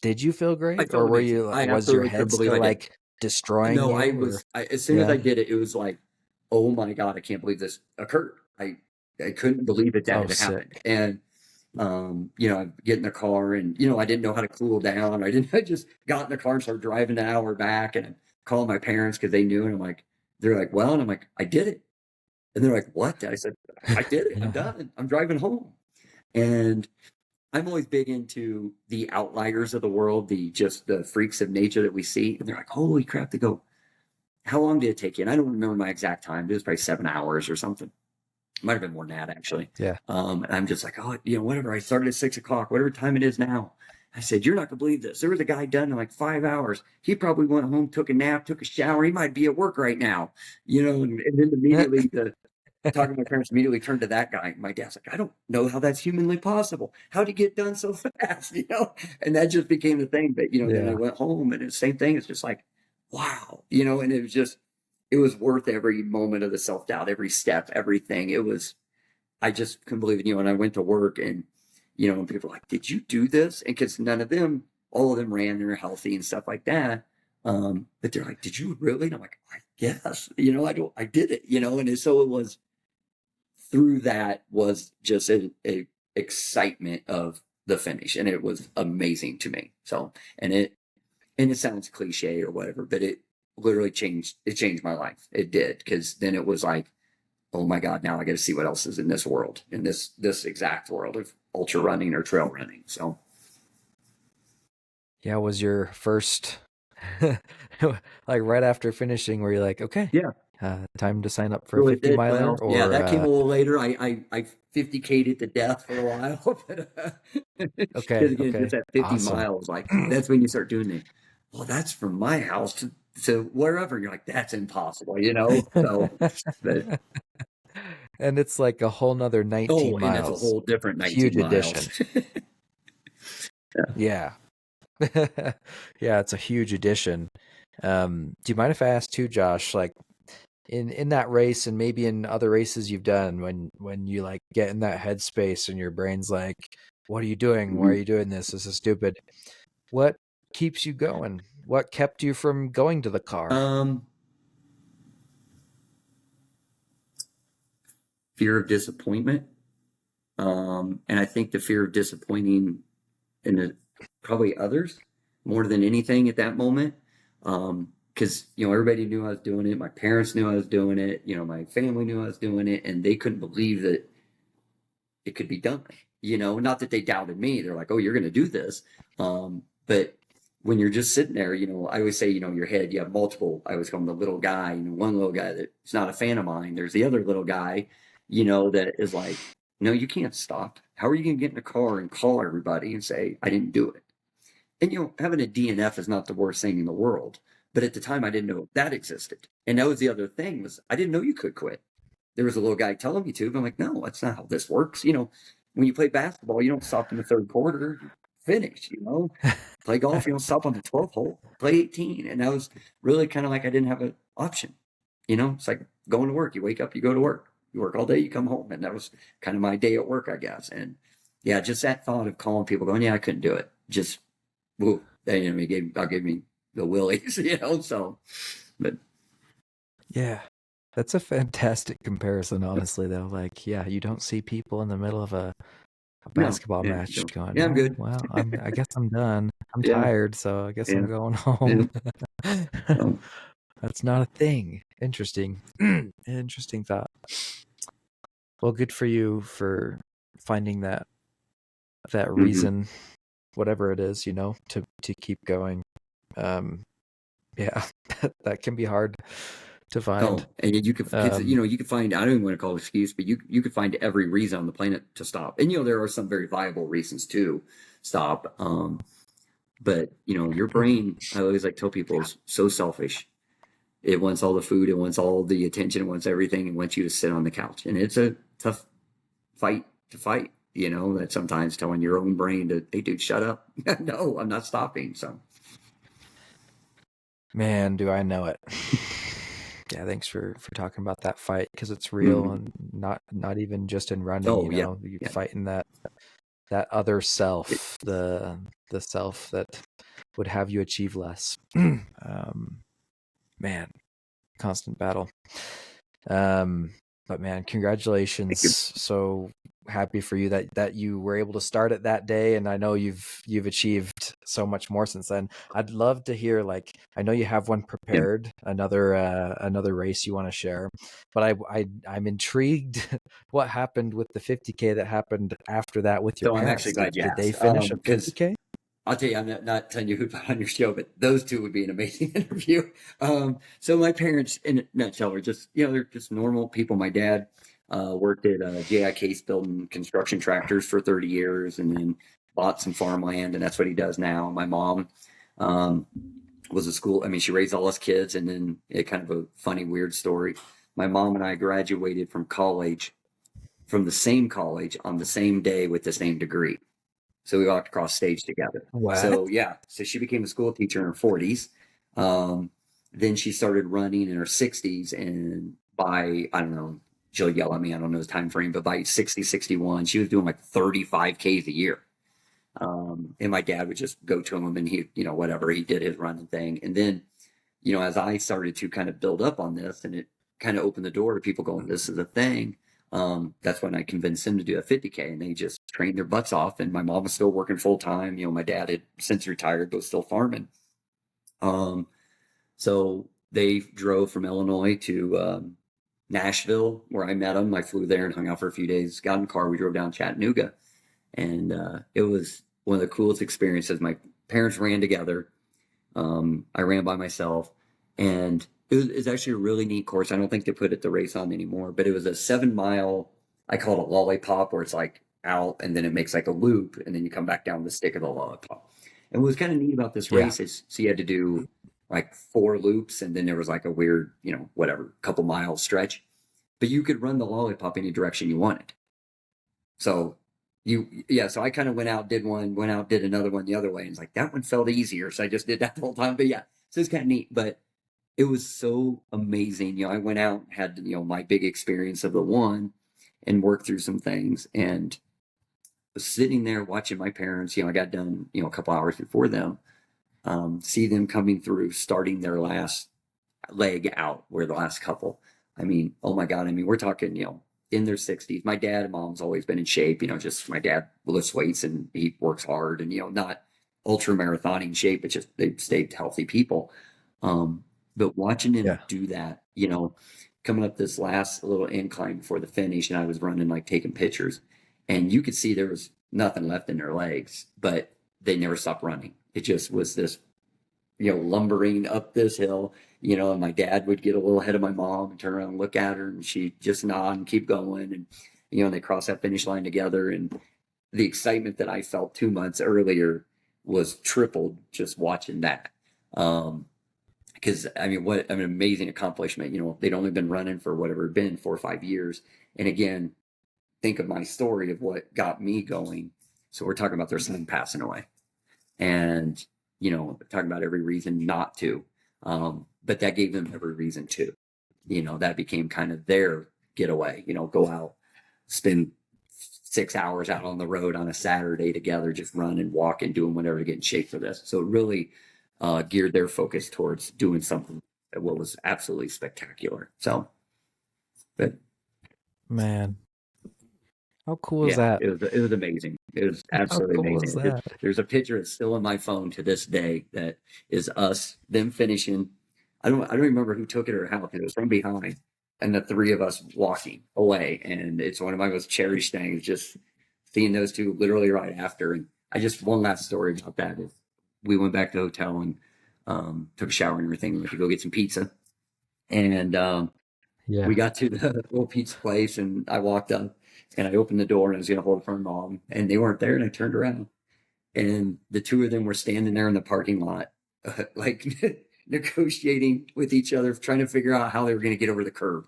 did you feel great, or were you? Was your head still like destroying you? No, I was. As soon as I did it, it was like, oh my God, I can't believe this occurred. I couldn't believe that had happened. And I get in the car, and I didn't know how to cool down. I just got in the car and started driving an hour back, and I called my parents because they knew, and I'm like. They're like, well, and I'm like, I did it. And they're like, what? I said, I did it. I'm done. I'm driving home. And I'm always big into the outliers of the world, the freaks of nature that we see. And they're like, holy crap. They go, how long did it take you? And I don't remember my exact time. It was probably 7 hours or something. Might have been more than that, actually. Yeah. And I'm just like, oh, whatever. I started at 6 o'clock, whatever time it is now. I said, you're not going to believe this. There was a guy done in like 5 hours. He probably went home, took a nap, took a shower. He might be at work right now, and then immediately talking to my parents immediately turned to that guy. My dad's like, I don't know how that's humanly possible. How'd he get done so fast? And that just became the thing. But, then I went home and the same thing. It's just like, wow, and it was worth every moment of the self-doubt, every step, everything. I just couldn't believe it. And I went to work and, and people were like, did you do this? And because all of them ran and are healthy and stuff like that. But they're like, did you really? And I'm like, I guess, I did it, and so it was, through that was just a excitement of the finish. And it was amazing to me. So, and it sounds cliche or whatever, but it literally changed my life. It did. Because then it was like, oh my God, now I got to see what else is in this world, in this exact world of ultra running or trail running. So, yeah, was your first, like right after finishing, where you're like, okay, yeah, time to sign up for a 50 miler? Well, yeah, that came a little later. I 50K'd it to death for a while. But, okay. Just at 50 miles, like that's when you start doing it. Well, that's from my house to wherever. You're like, that's impossible, So, but, and it's like a whole nother 19 miles. And it's a whole different 19 huge miles. Addition. Yeah. Yeah, it's a huge addition. Do you mind if I ask too, Josh, like in that race and maybe in other races you've done, when you like get in that headspace and your brain's like, what are you doing? Why are you doing this? This is stupid. What keeps you going? What kept you from going to the car? Fear of disappointment. And I think the fear of disappointing probably others more than anything at that moment. Because, everybody knew I was doing it. My parents knew I was doing it. My family knew I was doing it. And they couldn't believe that it could be done. Not that they doubted me. They're like, oh, you're going to do this. But when you're just sitting there, I always say, your head, you have multiple, I always call him the little guy, one little guy that's not a fan of mine. There's the other little guy, that is like, no, you can't stop. How are you going to get in the car and call everybody and say, I didn't do it? And, having a DNF is not the worst thing in the world. But at the time, I didn't know that existed. And that was the other thing, was I didn't know you could quit. There was a little guy telling me to, but I'm like, no, that's not how this works. When you play basketball, you don't stop in the third quarter, you finish, Play golf, you don't stop on the 12th hole, play 18. And that was really kind of like I didn't have an option. It's like going to work. You wake up, you go to work. You work all day, you come home. And that was kind of my day at work, I guess. And yeah, just that thought of calling people going, yeah, I couldn't do it. Just, woo, it gave me the willies, so, but. Yeah, that's a fantastic comparison, honestly, though. Like, yeah, you don't see people in the middle of a basketball match going, yeah, I'm good. Well, I guess I'm done. I'm tired, so I guess I'm going home. That's not a thing. Interesting. Interesting thought. Well, good for you for finding that reason, whatever it is, to keep going. Yeah, that can be hard to find. And you could, you could find, I don't even want to call it excuse, but you could find every reason on the planet to stop. And, there are some very viable reasons to stop. But, your brain, I always like tell people, is so selfish. It wants all the food. It wants all the attention. It wants everything. It wants you to sit on the couch. And it's a tough fight to fight, that sometimes telling your own brain to, hey, dude, shut up. No, I'm not stopping. So. Man, do I know it. Yeah, thanks for talking about that fight, because it's real and not even just in running. You're fighting that other self, the self that would have you achieve less. Man, constant battle. But man, congratulations! So happy for you that you were able to start it that day, and I know you've achieved so much more since then. I'd love to hear, like, I know you have one prepared, another race you want to share, but I'm intrigued what happened with the 50K that happened after that with your parents. I'm actually glad you asked. Did they finish a 50K? I'll tell you, I'm not telling you who put on your show, but those two would be an amazing interview. So my parents, in a nutshell, are just, they're just normal people. My dad worked at J.I. Case building construction tractors for 30 years and then bought some farmland, and that's what he does now. My mom um, was a school, I mean, she raised all us kids, and then it kind of a funny, weird story. My mom and I graduated from college, from the same college on the same day with the same degree. So we walked across stage together. What? So yeah, so she became a school teacher in her 40s. Um, then she started running in her 60s, and by I don't know, she'll yell at me. I don't know the time frame, but by 60, 61, she was doing like 35Ks a year. And my dad would just go to him, and he, whatever, he did his running thing. And then, as I started to kind of build up on this, and it kind of opened the door to people going, "This is a thing." That's when I convinced them to do a 50K, and they just trained their butts off. And my mom was still working full time. My dad had since retired, but was still farming. Um, so they drove from Illinois to Nashville, where I met them. I flew there and hung out for a few days. Got in the car, we drove down Chattanooga, and it was one of the coolest experiences. My parents ran together. I ran by myself, and it's actually a really neat course. I don't think they put the race on anymore, but it was a 7 mile. I call it a lollipop, where it's like out and then it makes like a loop, and then you come back down the stick of the lollipop. And what was kind of neat about this Yeah. race is, so you had to do like 4 loops, and then there was like a weird, whatever, couple mile stretch, but you could run the lollipop any direction you wanted. So so I kind of went out, did one, went out, did another one the other way, and it's like that one felt easier, so I just did that the whole time. But yeah, so it's kind of neat. But it was so amazing. I went out, had my big experience of the one, and worked through some things, and was sitting there watching my parents. I got done a couple hours before them. See them coming through, starting their last leg out, where the last couple. I mean, oh my God! I mean, we're talking in their 60s. My dad and mom's always been in shape. Just my dad lifts weights and he works hard, and not ultra marathoning shape, but just they've stayed healthy people. But watching him do that, coming up this last little incline before the finish, and I was running, like taking pictures, and you could see there was nothing left in their legs, but they never stopped running. It just was this, lumbering up this hill, and my dad would get a little ahead of my mom and turn around and look at her, and she'd just nod and keep going. And, they cross that finish line together. And the excitement that I felt 2 months earlier was tripled just watching that. Because I mean, what an amazing accomplishment. They'd only been running for whatever it had been, 4 or 5 years. And again, think of my story of what got me going. So we're talking about their son passing away, and talking about every reason not to. But that gave them every reason to. That became kind of their getaway. Go out, spend 6 hours out on the road on a Saturday together, just run and walk and doing whatever to get in shape for this. So it really geared their focus towards doing something that was absolutely spectacular. So, but Man, how cool is yeah, that? it was amazing. It was absolutely How cool is amazing. that? There's a picture that's still on my phone to this day that is them finishing. I don't remember who took it or how, because it was from behind, and the 3 of us walking away. And it's one of my most cherished things, just seeing those two literally right after. And one last story about that is, we went back to the hotel and took a shower and everything. We went to go get some pizza, and Yeah. we got to the little pizza place, and I walked up and I opened the door, and I was going to hold it for my mom, and they weren't there. And I turned around, and the 2 of them were standing there in the parking lot, like negotiating with each other, trying to figure out how they were going to get over the curb,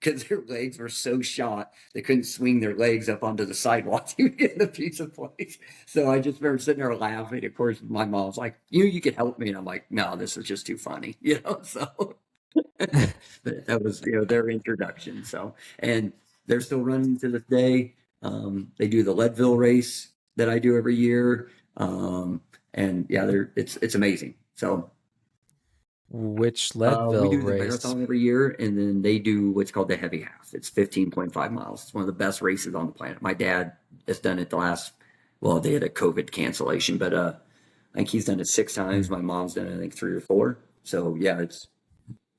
because their legs were so shot they couldn't swing their legs up onto the sidewalk to get in the pizza place. So I just remember sitting there laughing. Of course, my mom's like, you could help me. And I'm like, no, this is just too funny, so that was, their introduction. So, and they're still running to this day. They do the Leadville race that I do every year. And yeah, it's amazing. So, Which we Leadville do the race? marathon every year, and then they do what's called the heavy half. It's 15.5 miles. It's one of the best races on the planet. My dad has done it they had a COVID cancellation, but I think he's done it 6 times. My mom's done it, I think, 3 or 4. So yeah,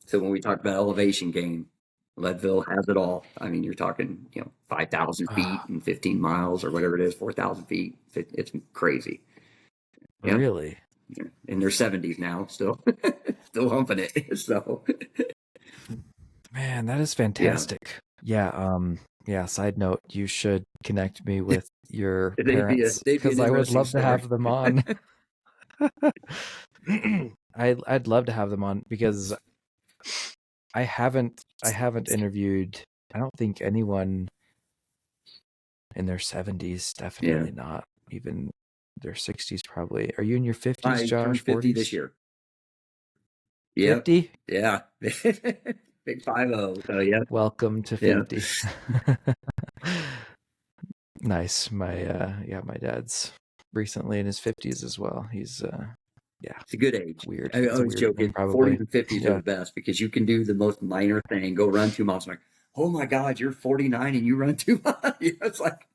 so when we talk about elevation gain, Leadville has it all. I mean, you're talking, 5,000 feet and 15 miles or whatever it is, 4,000 feet. It's crazy. Yeah. Really? In their 70s now, still humping it. So Man, that is yeah, fantastic. Yeah, side note, you should connect me with your parents they'd be because an I would interesting love to story. have them on. I'd love to have them on because I haven't interviewed, I don't think, anyone in their 70s, Yeah, definitely not even their 60s probably. Are you in your 50s, I Josh? turned 50 this 40s? year. Yep. 50? Yeah. Big 50. So yeah. Welcome to Yeah. 50. Nice. My dad's recently in his 50s as well. He's yeah, It's a good age. weird. I It's a always weird joke one it. 40s probably. and 50s are Yeah. the best because you can do the most minor thing, go run 2 miles. I'm like, oh my God, you're 49 and you run 2 miles. It's like,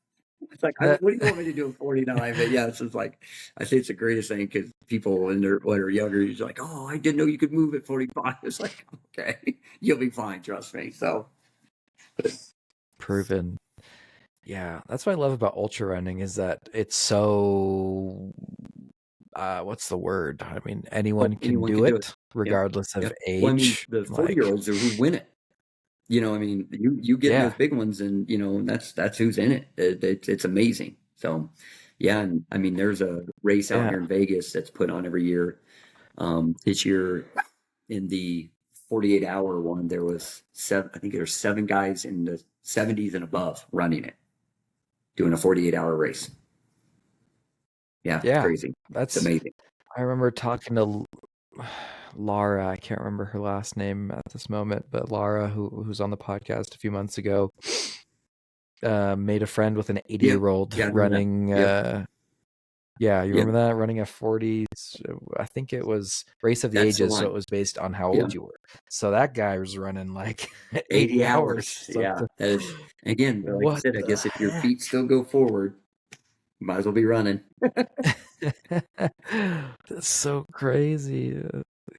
what do you want me to do at 49? But yeah, it's just like, I think it's the greatest thing because people when they're younger, you're like, oh, I didn't know you could move at 45. It's like, okay, you'll be fine, trust me. So, Proven. Yeah, that's what I love about ultra running is that it's so what's the word? I mean, anyone can anyone do can do it. it Yeah. regardless Yeah. of Well, I mean, age. the Like, 40-year-olds are who win it. I mean, you get in those yeah. big ones, and that's who's in it. It's amazing. So, yeah, and I mean, there's a race out Yeah. here in Vegas that's put on every year. This year, in the 48-hour one, there was seven. I think there's 7 guys in the 70s and above running it, doing a 48-hour race. Yeah, it's Yeah. crazy. It's That's amazing. I remember talking to Laura, I can't remember her last name at this moment, but Laura, who's on the podcast a few months ago, made a friend with an Yeah, 80-year-old yeah, I remember that. running. Yep, Yeah, you yep. remember that running a 40? I think it was Race of the That's the Ages, so it one. was based on how Yeah. old you were. So that guy was running like 80 80 hours, hours. Yeah, something. that is, again, like I What said, I the guess if your heck? feet still go forward, you might as well be running. That's so crazy.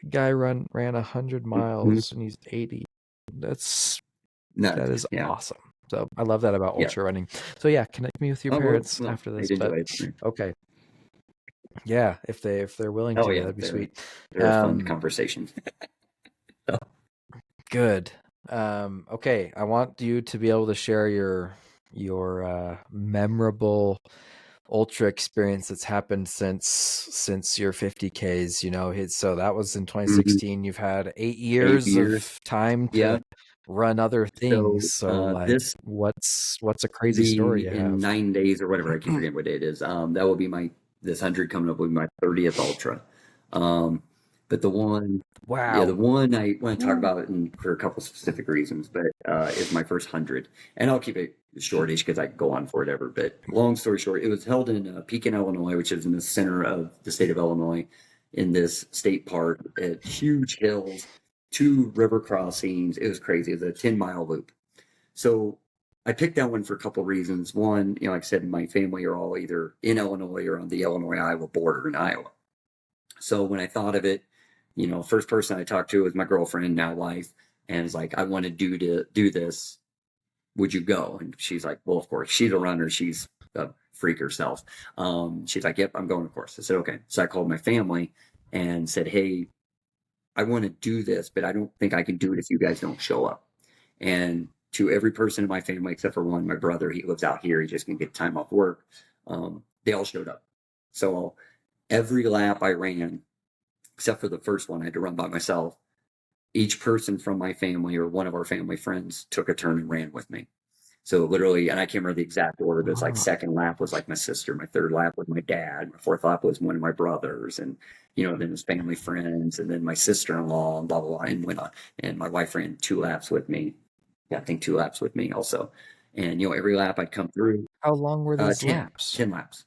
Guy ran 100 Mhm. miles and he's 80. That's that Nuts. is Yeah. awesome. So I love that about Yeah. ultra running. So yeah, connect me with your Oh, parents well, after I'd this. But enjoy it. okay, yeah, if they're willing Oh, to, yeah. that'd be sweet. They're a fun conversation. So, Good. Okay, I want you to be able to share your memorable ultra experience that's happened since your 50Ks. So that was in mhm. 2016. You've had 8 8 years years. of time Yeah. to run other So, things. So like, this what's a will crazy story be you in have? 9 days or whatever. I keep forgetting what date it is. That will be this 100 coming up will be my 30th ultra. Um, but the Wow. one I want to talk Woo. about for a couple specific reasons, but is my first 100. And I'll keep it shortish because I could go on forever. But long story short, it was held in Pekin, Illinois, which is in the center of the state of Illinois, in this state park at huge hills, 2 river crossings. It was crazy. It was a 10-mile loop. So I picked that one for a couple of reasons. One, like I said, my family are all either in Illinois or on the Illinois-Iowa border in Iowa. So when I thought of it, first person I talked to was my girlfriend, now wife, and was like, I want to do this. Would you go? And she's like, well, of course. She's a runner. She's a freak herself. She's like, yep, I'm going, of course. I said, okay. So I called my family and said, hey, I want to do this, but I don't think I can do it if you guys don't show up. And to every person in my family except for one, my brother, he lives out here. He just can get time off work. They all showed up. So every lap I ran, except for the first one, I had to run by myself. Each person from my family or one of our family friends took a turn and ran with me. So literally, and I can't remember the exact order, but it's like Oh, second lap was like my sister, my third lap was my dad, my fourth lap was one of my brothers, and then his family friends, and then my sister-in-law, and blah blah blah, and went on. And my wife ran 2 laps with me. Yeah, I think 2 laps with me also. And every lap I'd come through, how long were these 10, laps? 10 laps,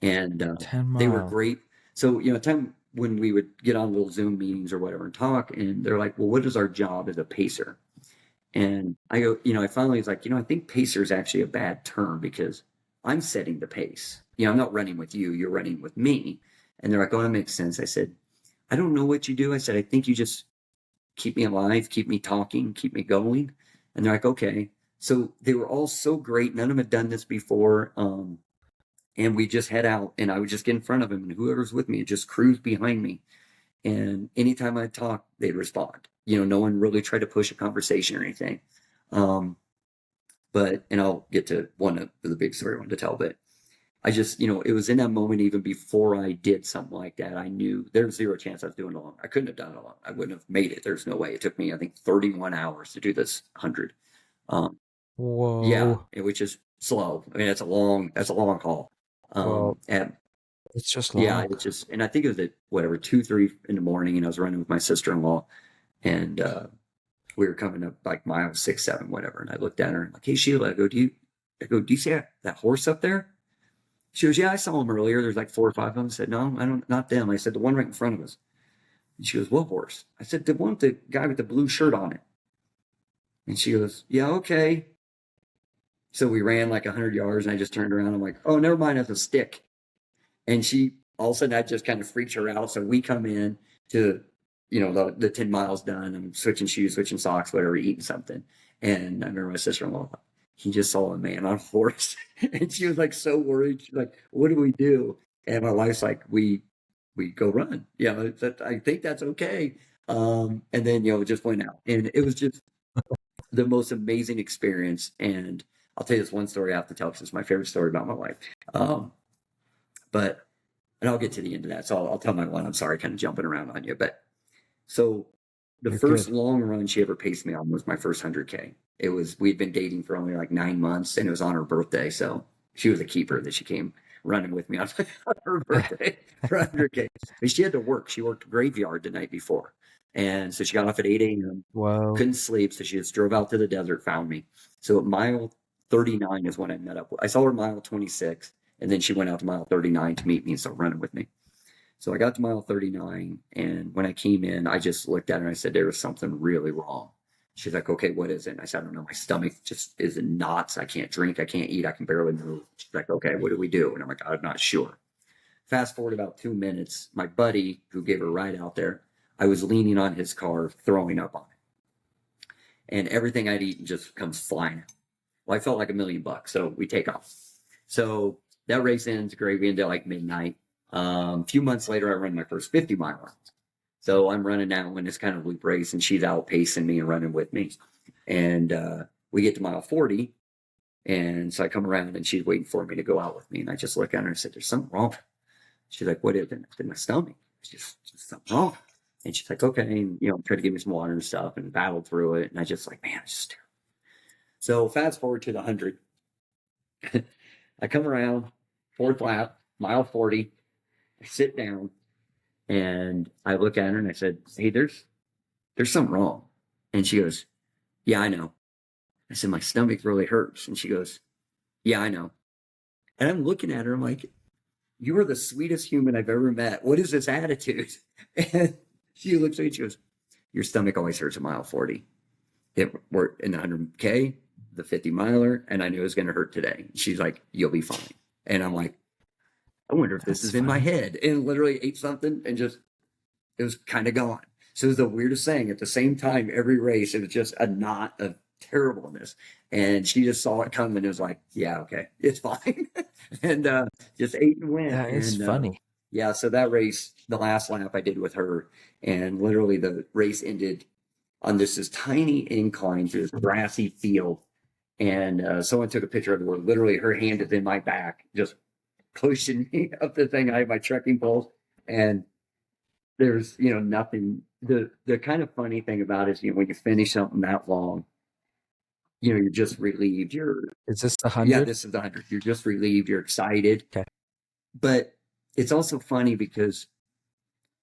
and 10 they were miles. great. So time when we would get on little Zoom meetings or whatever and talk, and they're like, "Well, what is our job as a pacer?" And I go, I finally was like, I think pacer is actually a bad term because I'm setting the pace. I'm not running with you, you're running with me. And they're like, oh, that makes sense. I said, I don't know what you do. I said, I think you just keep me alive, keep me talking, keep me going. And they're like, okay. So they were all so great. None of them had done this before. and we just head out, and I would just get in front of him, and whoever's with me would just cruise behind me. And anytime I talk, they'd respond. No one really tried to push a conversation or anything. And I'll get to one of the big story I wanted to tell, but I just, it was in that moment, even before I did something like that, I knew there's zero chance I was doing it alone. I couldn't have done it alone. I wouldn't have made it. There's no way. It took me, I think, 31 hours to do this 100. Yeah, Whoa. which is slow. I mean, that's a long haul. Well, And it's just yeah, long. it's just, and I think it was at whatever, 2, 3 in the morning, and I was running with my sister-in-law, and we were coming up like mile 6, 7, whatever. And I looked at her and I'm like, hey, Sheila, I go, do you see that horse up there? She goes, yeah, I saw him earlier. There's like 4 or 5 of them. I said, no, I don't, not them. I said, the one right in front of us. And she goes, what horse? I said, the one with the guy with the blue shirt on it. And she goes, yeah, okay. So we ran like 100 yards, and I just turned around. I'm like, oh, never mind, that's a stick. And she, all of a sudden, that just kind of freaked her out. So we come in to, the 10 miles done. I'm switching shoes, switching socks, whatever, eating something. And I remember my sister-in-law, he just saw a man on a horse. And she was like so worried. She's like, what do we do? And my wife's like, we go run. I think that's okay. And then, it just went out. And it was just the most amazing experience. And I'll tell you this one story I have to tell, because it's my favorite story about my wife. And I'll get to the end of that. So I'll tell my one. I'm sorry, kind of jumping around on you. But so the You're first good. long run she ever paced me on was my first 100K. We'd been dating for only like 9 months, and it was on her birthday. So she was a keeper that she came running with me on her birthday for 100K. But she had to work. She worked graveyard the night before. And so she got off at 8 a.m., Whoa. couldn't sleep. So she just drove out to the desert, found me. So at mile 39 is when I met up. I saw her mile 26, and then she went out to mile 39 to meet me and start running with me. So I got to mile 39, and when I came in, I just looked at her and I said, there was something really wrong. She's like, okay, what is it? And I said, I don't know. My stomach just is in knots. I can't drink. I can't eat. I can barely move. She's like, okay, what do we do? And I'm like, I'm not sure. Fast forward about 2 minutes, my buddy who gave her a ride out there, I was leaning on his car, throwing up on it. And everything I'd eaten just comes flying. Well, I felt like $1 million, so we take off. So that race ends, great. We end at like midnight. A few months later, I run my first 50 mile. So I'm running now in this kind of loop race, and she's outpacing me and running with me. And we get to mile 40, and so I come around, and she's waiting for me to go out with me. And I just look at her and said, there's something wrong. She's like, what is it? I said, my stomach. It's just something wrong. And she's like, okay. And, try to give me some water and stuff, and battled through it. And I just like, man, it's just terrible. So fast forward to the 100. I come around, 4th lap, mile 40. I sit down, and I look at her and I said, hey, there's something wrong. And she goes, yeah, I know. I said, my stomach really hurts. And she goes, yeah, I know. And I'm looking at her, I'm like, you are the sweetest human I've ever met. What is this attitude? And she looks at me and she goes, your stomach always hurts at mile 40. We're in the 100K, the 50 miler, and I knew it was going to hurt today. She's like, you'll be fine. And I'm like, I wonder if this is in my head. And literally ate something and just, it was kind of gone. So it was the weirdest thing. At the same time, every race, it was just a knot of terribleness. And she just saw it come and it was like, yeah, okay, it's fine. And just ate and went. That is and, funny. Yeah, so that race, the last lap I did with her, and literally the race ended on this tiny incline through this grassy field. And someone took a picture of it where literally her hand is in my back, just pushing me up the thing. I have my trekking poles, and there's nothing. The kind of funny thing about it is when you finish something that long, you're just relieved. Is this the 100? Yeah, this is the 100. You're just relieved. You're excited. Okay. But it's also funny because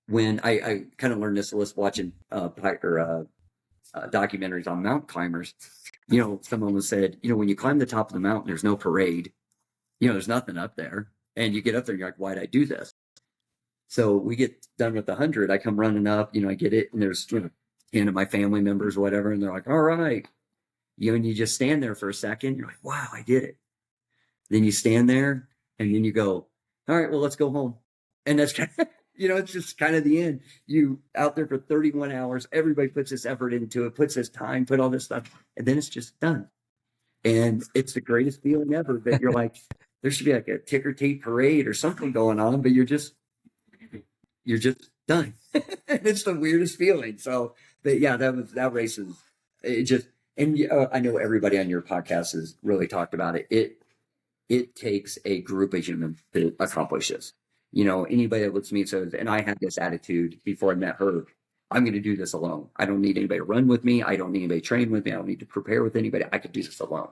when I kind of learned this watching documentaries on mountain climbers, someone said, when you climb the top of the mountain, there's no parade. There's nothing up there. And you get up there and you're like, why'd I do this? So we get done with the 100. I come running up, I get it. And there's, 10 of my family members, whatever. And they're like, all right. And you just stand there for a second. You're like, wow, I did it. Then you stand there and then you go, all right, well, let's go home. And that's kind of, it's just kind of the end. You out there for 31 hours. Everybody puts this effort into it, puts this time, put all this stuff. And then it's just done. And it's the greatest feeling ever that you're like, there should be like a ticker tape parade or something going on, but you're just done. It's the weirdest feeling. So, but yeah, that race is it just, and I know everybody on your podcast has really talked about it. It takes a group of humans to accomplish this. Anybody that looks at me and says, and I had this attitude before I met her, I'm going to do this alone. I don't need anybody to run with me. I don't need anybody to train with me. I don't need to prepare with anybody. I could do this alone.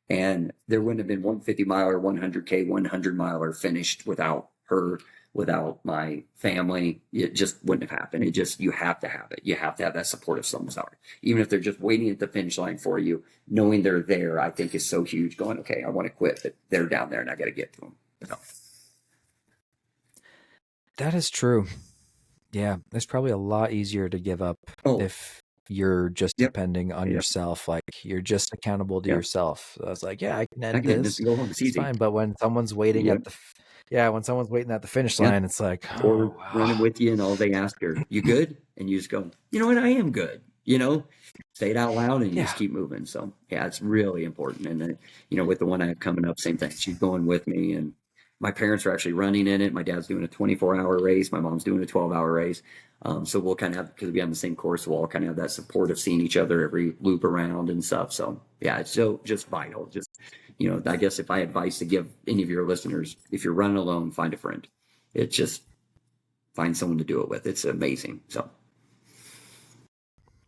And there wouldn't have been 150 miler, 100K, 100 miler finished without her, without my family. It just wouldn't have happened. You have to have it. You have to have that support of someone's heart. Even if they're just waiting at the finish line for you, knowing they're there, I think is so huge. Going, okay, I want to quit, but they're down there and I got to get to them. So. That is true. Yeah, it's probably a lot easier to give up if you're just depending on yourself. Like you're just accountable to yourself. So I was like, yeah, I can end this. It's fine. But when someone's waiting at the finish line, it's like, or running with you, and all they ask are, "You good?" And you just go, "You know what? I am good." Say it out loud, and you just keep moving. So yeah, it's really important. And then with the one I have coming up, same thing. She's going with me, and my parents are actually running in it. My dad's doing a 24-hour race. My mom's doing a 12-hour race. So we'll kind of have, because we have the same course, we'll all kind of have that support of seeing each other every loop around and stuff. So yeah, it's so just vital. Just, I guess if I had advice to give any of your listeners, if you're running alone, find a friend. It's just find someone to do it with. It's amazing. So.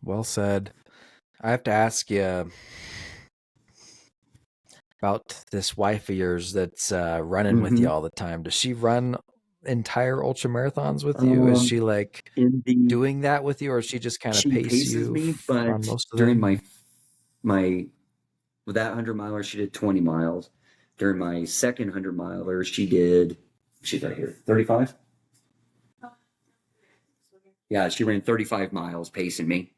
Well said. I have to ask you about this wife of yours that's running with you all the time. Does she run entire ultra marathons with you? Is she like doing that with you, or is she just kind of paces you me, but on most of during them? my with that 100 miler, she did 20 miles. During my second 100 miler, she's right here, 35. Yeah, she ran 35 miles pacing me.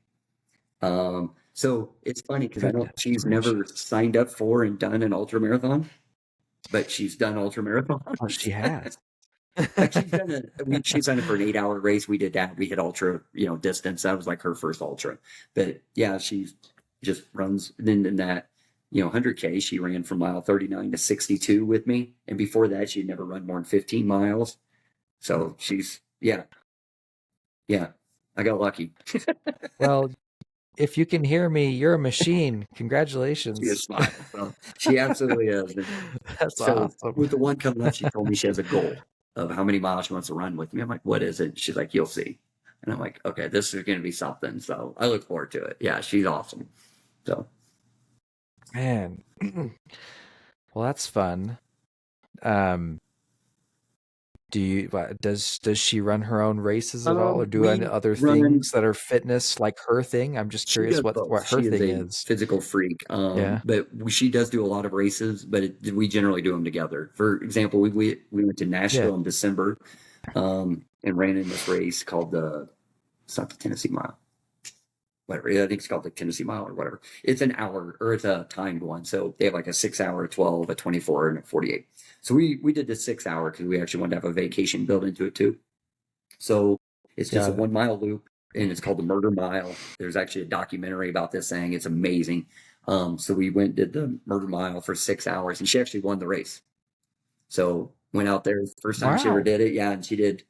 So it's funny because I know she's never signed up for and done an ultramarathon, but she's done ultramarathons. Oh, she has. Like she's done it for an 8-hour race. We did that. We hit ultra, distance. That was like her first ultra. But yeah, she just runs. Then in that, 100K, she ran from mile 39 to 62 with me. And before that, she'd never run more than 15 miles. So she's, yeah, I got lucky. Well, if you can hear me, you're a machine. Congratulations. She is smart. Well, she absolutely is. That's awesome. With the one coming up, she told me she has a goal of how many miles she wants to run with me. I'm like, what is it? She's like, you'll see. And I'm like, okay, this is going to be something. So I look forward to it. Yeah, she's awesome. So. Man. Well, that's fun. Does she run her own races at all, or do any other things that are fitness like her thing? I'm just curious what her thing is. Physical freak. But she does do a lot of races, but we generally do them together. For example, we went to Nashville in December, and ran in this race called it's not the Tennessee Mile. Whatever. I think it's called the Tennessee Mile or whatever. It's an hour, or it's a timed one. So they have like a 6-hour, 12, a 24, and a 48. So we did the 6-hour because we actually wanted to have a vacation built into it too. So it's just a 1-mile loop, and it's called the Murder Mile. There's actually a documentary about this thing. It's amazing. So we did the Murder Mile for 6 hours, and she actually won the race. So went out there, first time she ever did it. Yeah, and she did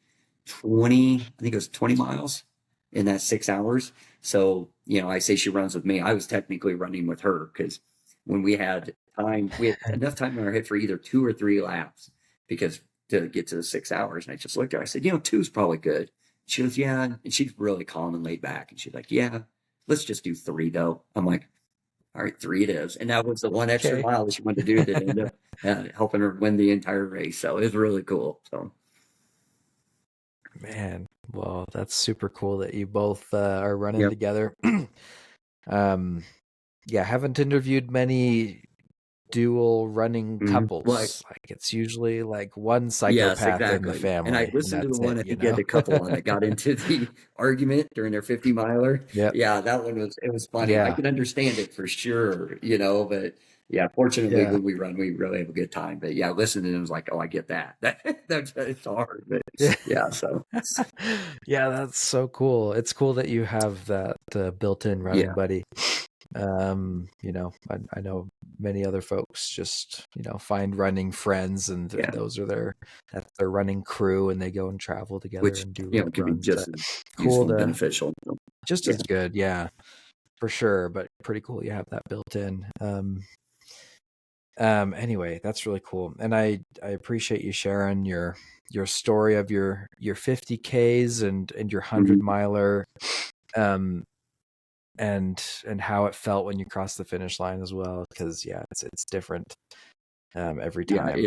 20, I think it was 20 miles in that 6 hours. So, I say she runs with me. I was technically running with her because when we had time, we had enough time in our head for either 2 or 3 laps to get to the 6 hours. And I just looked at her. I said, 2 is probably good. She goes, yeah. And she's really calm and laid back. And she's like, yeah, let's just do 3 though. I'm like, all right, 3 it is. And that was the one extra mile that she wanted to do that ended up helping her win the entire race. So it was really cool. So. Man, well, that's super cool that you both are running together. Haven't interviewed many dual running couples. Like it's usually like one psychopath in the family. And I listened to the one, I think you had a couple on that got into the argument during their 50 miler. Yeah, that one was funny. I can understand it for sure, but fortunately when we run, we really have a good time. But listening to them was like, oh, I get that. It's hard, but so. Yeah, that's so cool. It's cool that you have that built-in running buddy. You know, I know many other folks just, you know, find running friends, and Yeah. that's their running crew, and they go and travel together Which, and do you know, road can be runs. just But as cool useful and beneficial. just Yeah. as good, yeah, for sure. But pretty cool you have that built in. Anyway, that's really cool, and I appreciate you sharing your story of your 50Ks and your 100-miler, and how it felt when you crossed the finish line as well, because yeah, it's different every Yeah, time.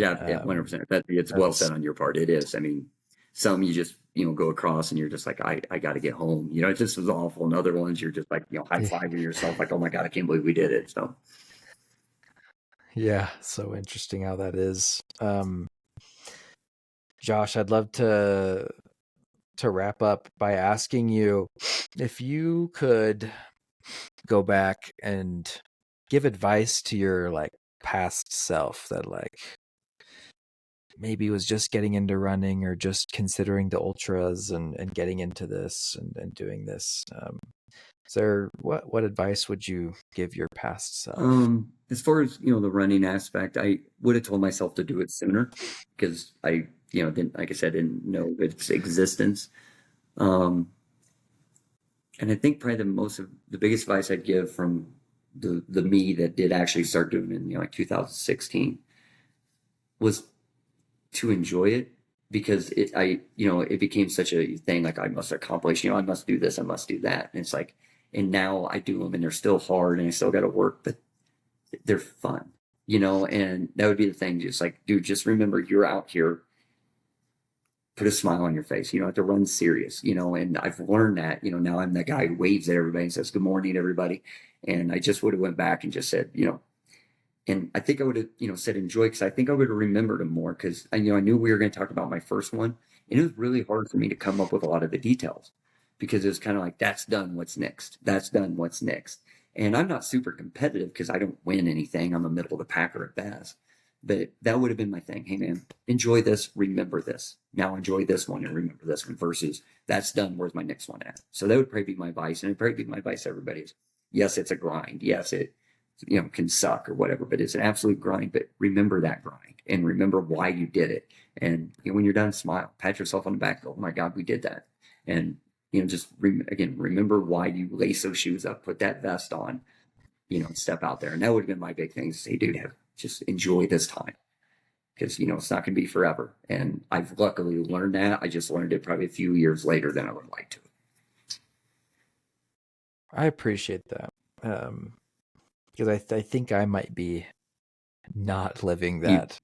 100%. It's well said on your part. It is. I mean, some you just, you know, go across and you're just like, I got to get home. You know, it just was awful. And other ones you're just like, you know, high fiving yourself, like, oh my God, I can't believe we did it. So Yeah, so interesting how that is. Josh, I'd love to wrap up by asking you if you could go back and give advice to your like past self that like maybe was just getting into running or just considering the ultras and getting into this and doing this. Is there what advice would you give your past self? as far as, you know, the running aspect, I would have told myself to do it sooner because I, you know, didn't, like I said, didn't know its existence. Um, and I think probably the biggest advice I'd give from the me that did actually start doing it in, you know, like 2016 was to enjoy it, because it became such a thing, like I must accomplish, you know, I must do this, I must do that. And it's like, and now I do them and they're still hard and I still got to work, but they're fun, you know. And that would be the thing, just like, dude, just remember you're out here, put a smile on your face, you don't have to run serious, you know. And I've learned that, you know, now I'm the guy who waves at everybody and says good morning everybody. And I just would have went back and just said, you know, and I think I would have, you know, said enjoy, because I think I would have remembered them more, because I, you know, I knew we were going to talk about my first one, and it was really hard for me to come up with a lot of the details, because it was kind of like, that's done, what's next? That's done, what's next? And I'm not super competitive because I don't win anything. I'm a middle of the packer at best. But that would have been my thing. Hey man, enjoy this, remember this. Now enjoy this one and remember this one, versus that's done, where's my next one at? So that would probably be my advice, and it'd probably be my advice to everybody is, yes, it's a grind. Yes, it, you know, can suck or whatever, but it's an absolute grind. But remember that grind and remember why you did it. And you know, when you're done, smile, pat yourself on the back, go, oh my God, we did that. And you know, just again, remember why you lace those shoes up, put that vest on, you know, and step out there. And that would have been my big thing to say, dude, just enjoy this time, because you know it's not going to be forever. And I've luckily learned that. I just learned it probably a few years later than I would like to. I appreciate that. Because I think I might be not living that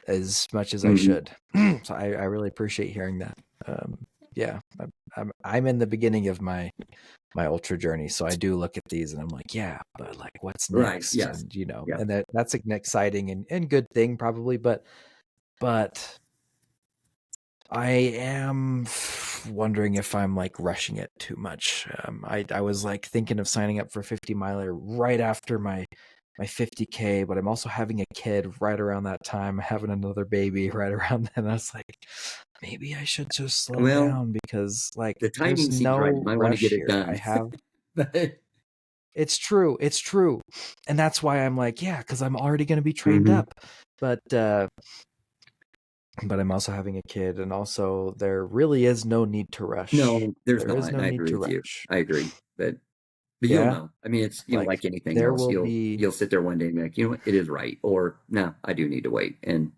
as much as I should. So I really appreciate hearing that. Yeah, I'm in the beginning of my ultra journey, so I do look at these and I'm like, yeah, but like, what's Right. next? Yes. And you know, Yeah. and that's an exciting and good thing probably, but I am wondering if I'm like rushing it too much. I was like thinking of signing up for 50-miler right after my 50K, but I'm also having a kid right around that time, having another baby right around then. I was like, maybe I should just slow Well, down, because like the there's timing seems right. You no might want to rush get it here. I done. have But, It's true. It's true. And that's why I'm like, yeah, because I'm already going to be trained up. But I'm also having a kid, and also there really is no need to rush. no, there's There not. is no And I need agree to with you. rush. I agree. But you'll Yeah. know. I mean, it's, you know, Like like anything there else, will be, you'll sit there one day and be like, you know what, it is right. Or no, I do need to wait. And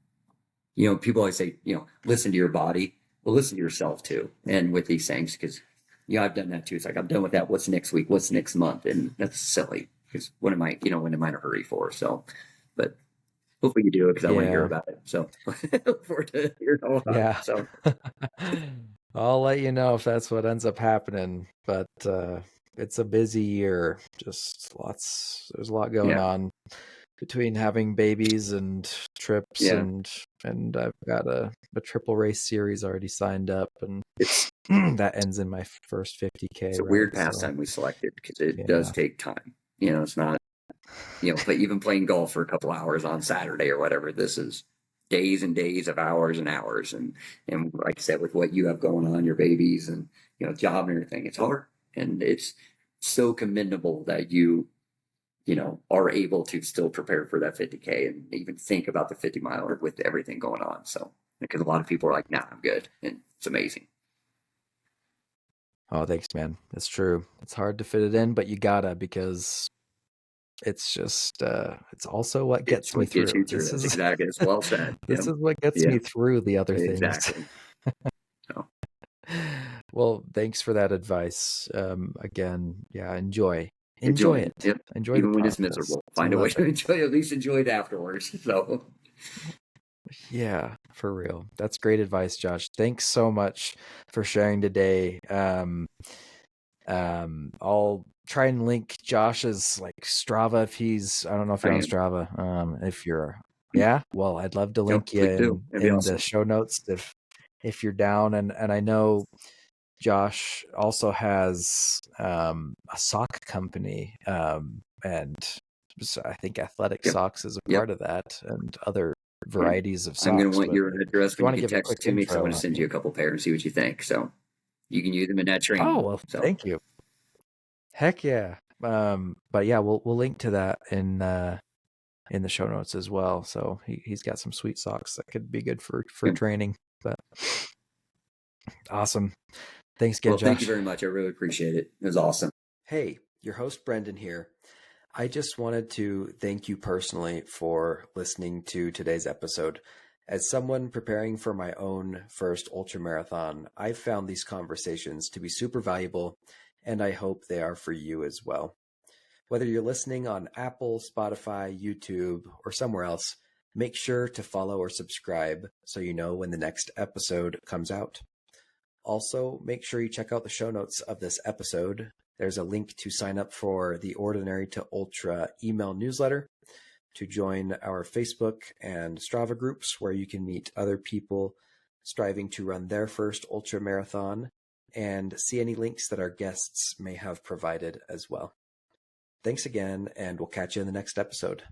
you know, people always say, you know, listen to your body. Well, listen to yourself too. And with these things, because you know, I've done that too. It's like, I'm done with that. What's next week? What's next month? And that's silly, because what am I, you know, what am I in a hurry for? So, but hopefully you do it, because I want to hear yeah. about it. So look forward to hearing all about it. Yeah. So I'll let you know if that's what ends up happening. But it's a busy year. Just there's a lot going yeah, on between having babies and trips, yeah. and I've got a triple race series already signed up, and It's that ends in my first 50K, it's a right? weird So pastime we selected, because it does yeah. take time. You know, it's not, you know, even playing golf for a couple hours on Saturday or whatever. This is days and days of hours and hours. And like I said, with what you have going on, your babies and, you know, job and everything, it's hard. And it's, so commendable that you are able to still prepare for that 50K and even think about the 50 miler with everything going on. So, because a lot of people are like, nah, I'm good. And it's amazing. Oh, thanks, man. That's true. It's hard to fit it in, but you gotta, because it's just it's also what It's gets me what gets through. you through it. Exactly. It's well said. This Yep. is what gets Yeah, me through the other things. exactly. So, Well, thanks for that advice. Again, yeah, enjoy enjoy it. it. Yep. Enjoy the Even when it's process. miserable, I find a way love to it. enjoy, at least enjoy it afterwards. So, Yeah, for real. That's great advice, Josh. Thanks so much for sharing today. I'll try and link Josh's like Strava if he's, I don't know if I you're on am. Strava. If you're, yeah, well, I'd love to Yep, link you please do. It'd be in the awesome. show notes if you're down. And I know Josh also has a sock company, and I think Athletic Yep. Socks is a Yep. part of that, and other And varieties of I'm going to socks. want But your address if you when you want to can give a text quick it to me because I want intro to on send you me. a couple pairs and see what you think. So you can use them in that Oh, training. well, So, thank you. Heck yeah. But yeah, we'll link to that in the show notes as well. So he's got some sweet socks that could be good for yeah. training. But awesome. Thanks again, Well, thank you Josh. very much. I really appreciate it. It was awesome. Hey, your host Brendan here. I just wanted to thank you personally for listening to today's episode. As someone preparing for my own first ultramarathon, I've found these conversations to be super valuable, and I hope they are for you as well. Whether you're listening on Apple, Spotify, YouTube, or somewhere else, make sure to follow or subscribe so you know when the next episode comes out. Also, make sure you check out the show notes of this episode. There's a link to sign up for the Ordinary to Ultra email newsletter, to join our Facebook and Strava groups where you can meet other people striving to run their first ultra marathon, and see any links that our guests may have provided as well. Thanks again, and we'll catch you in the next episode.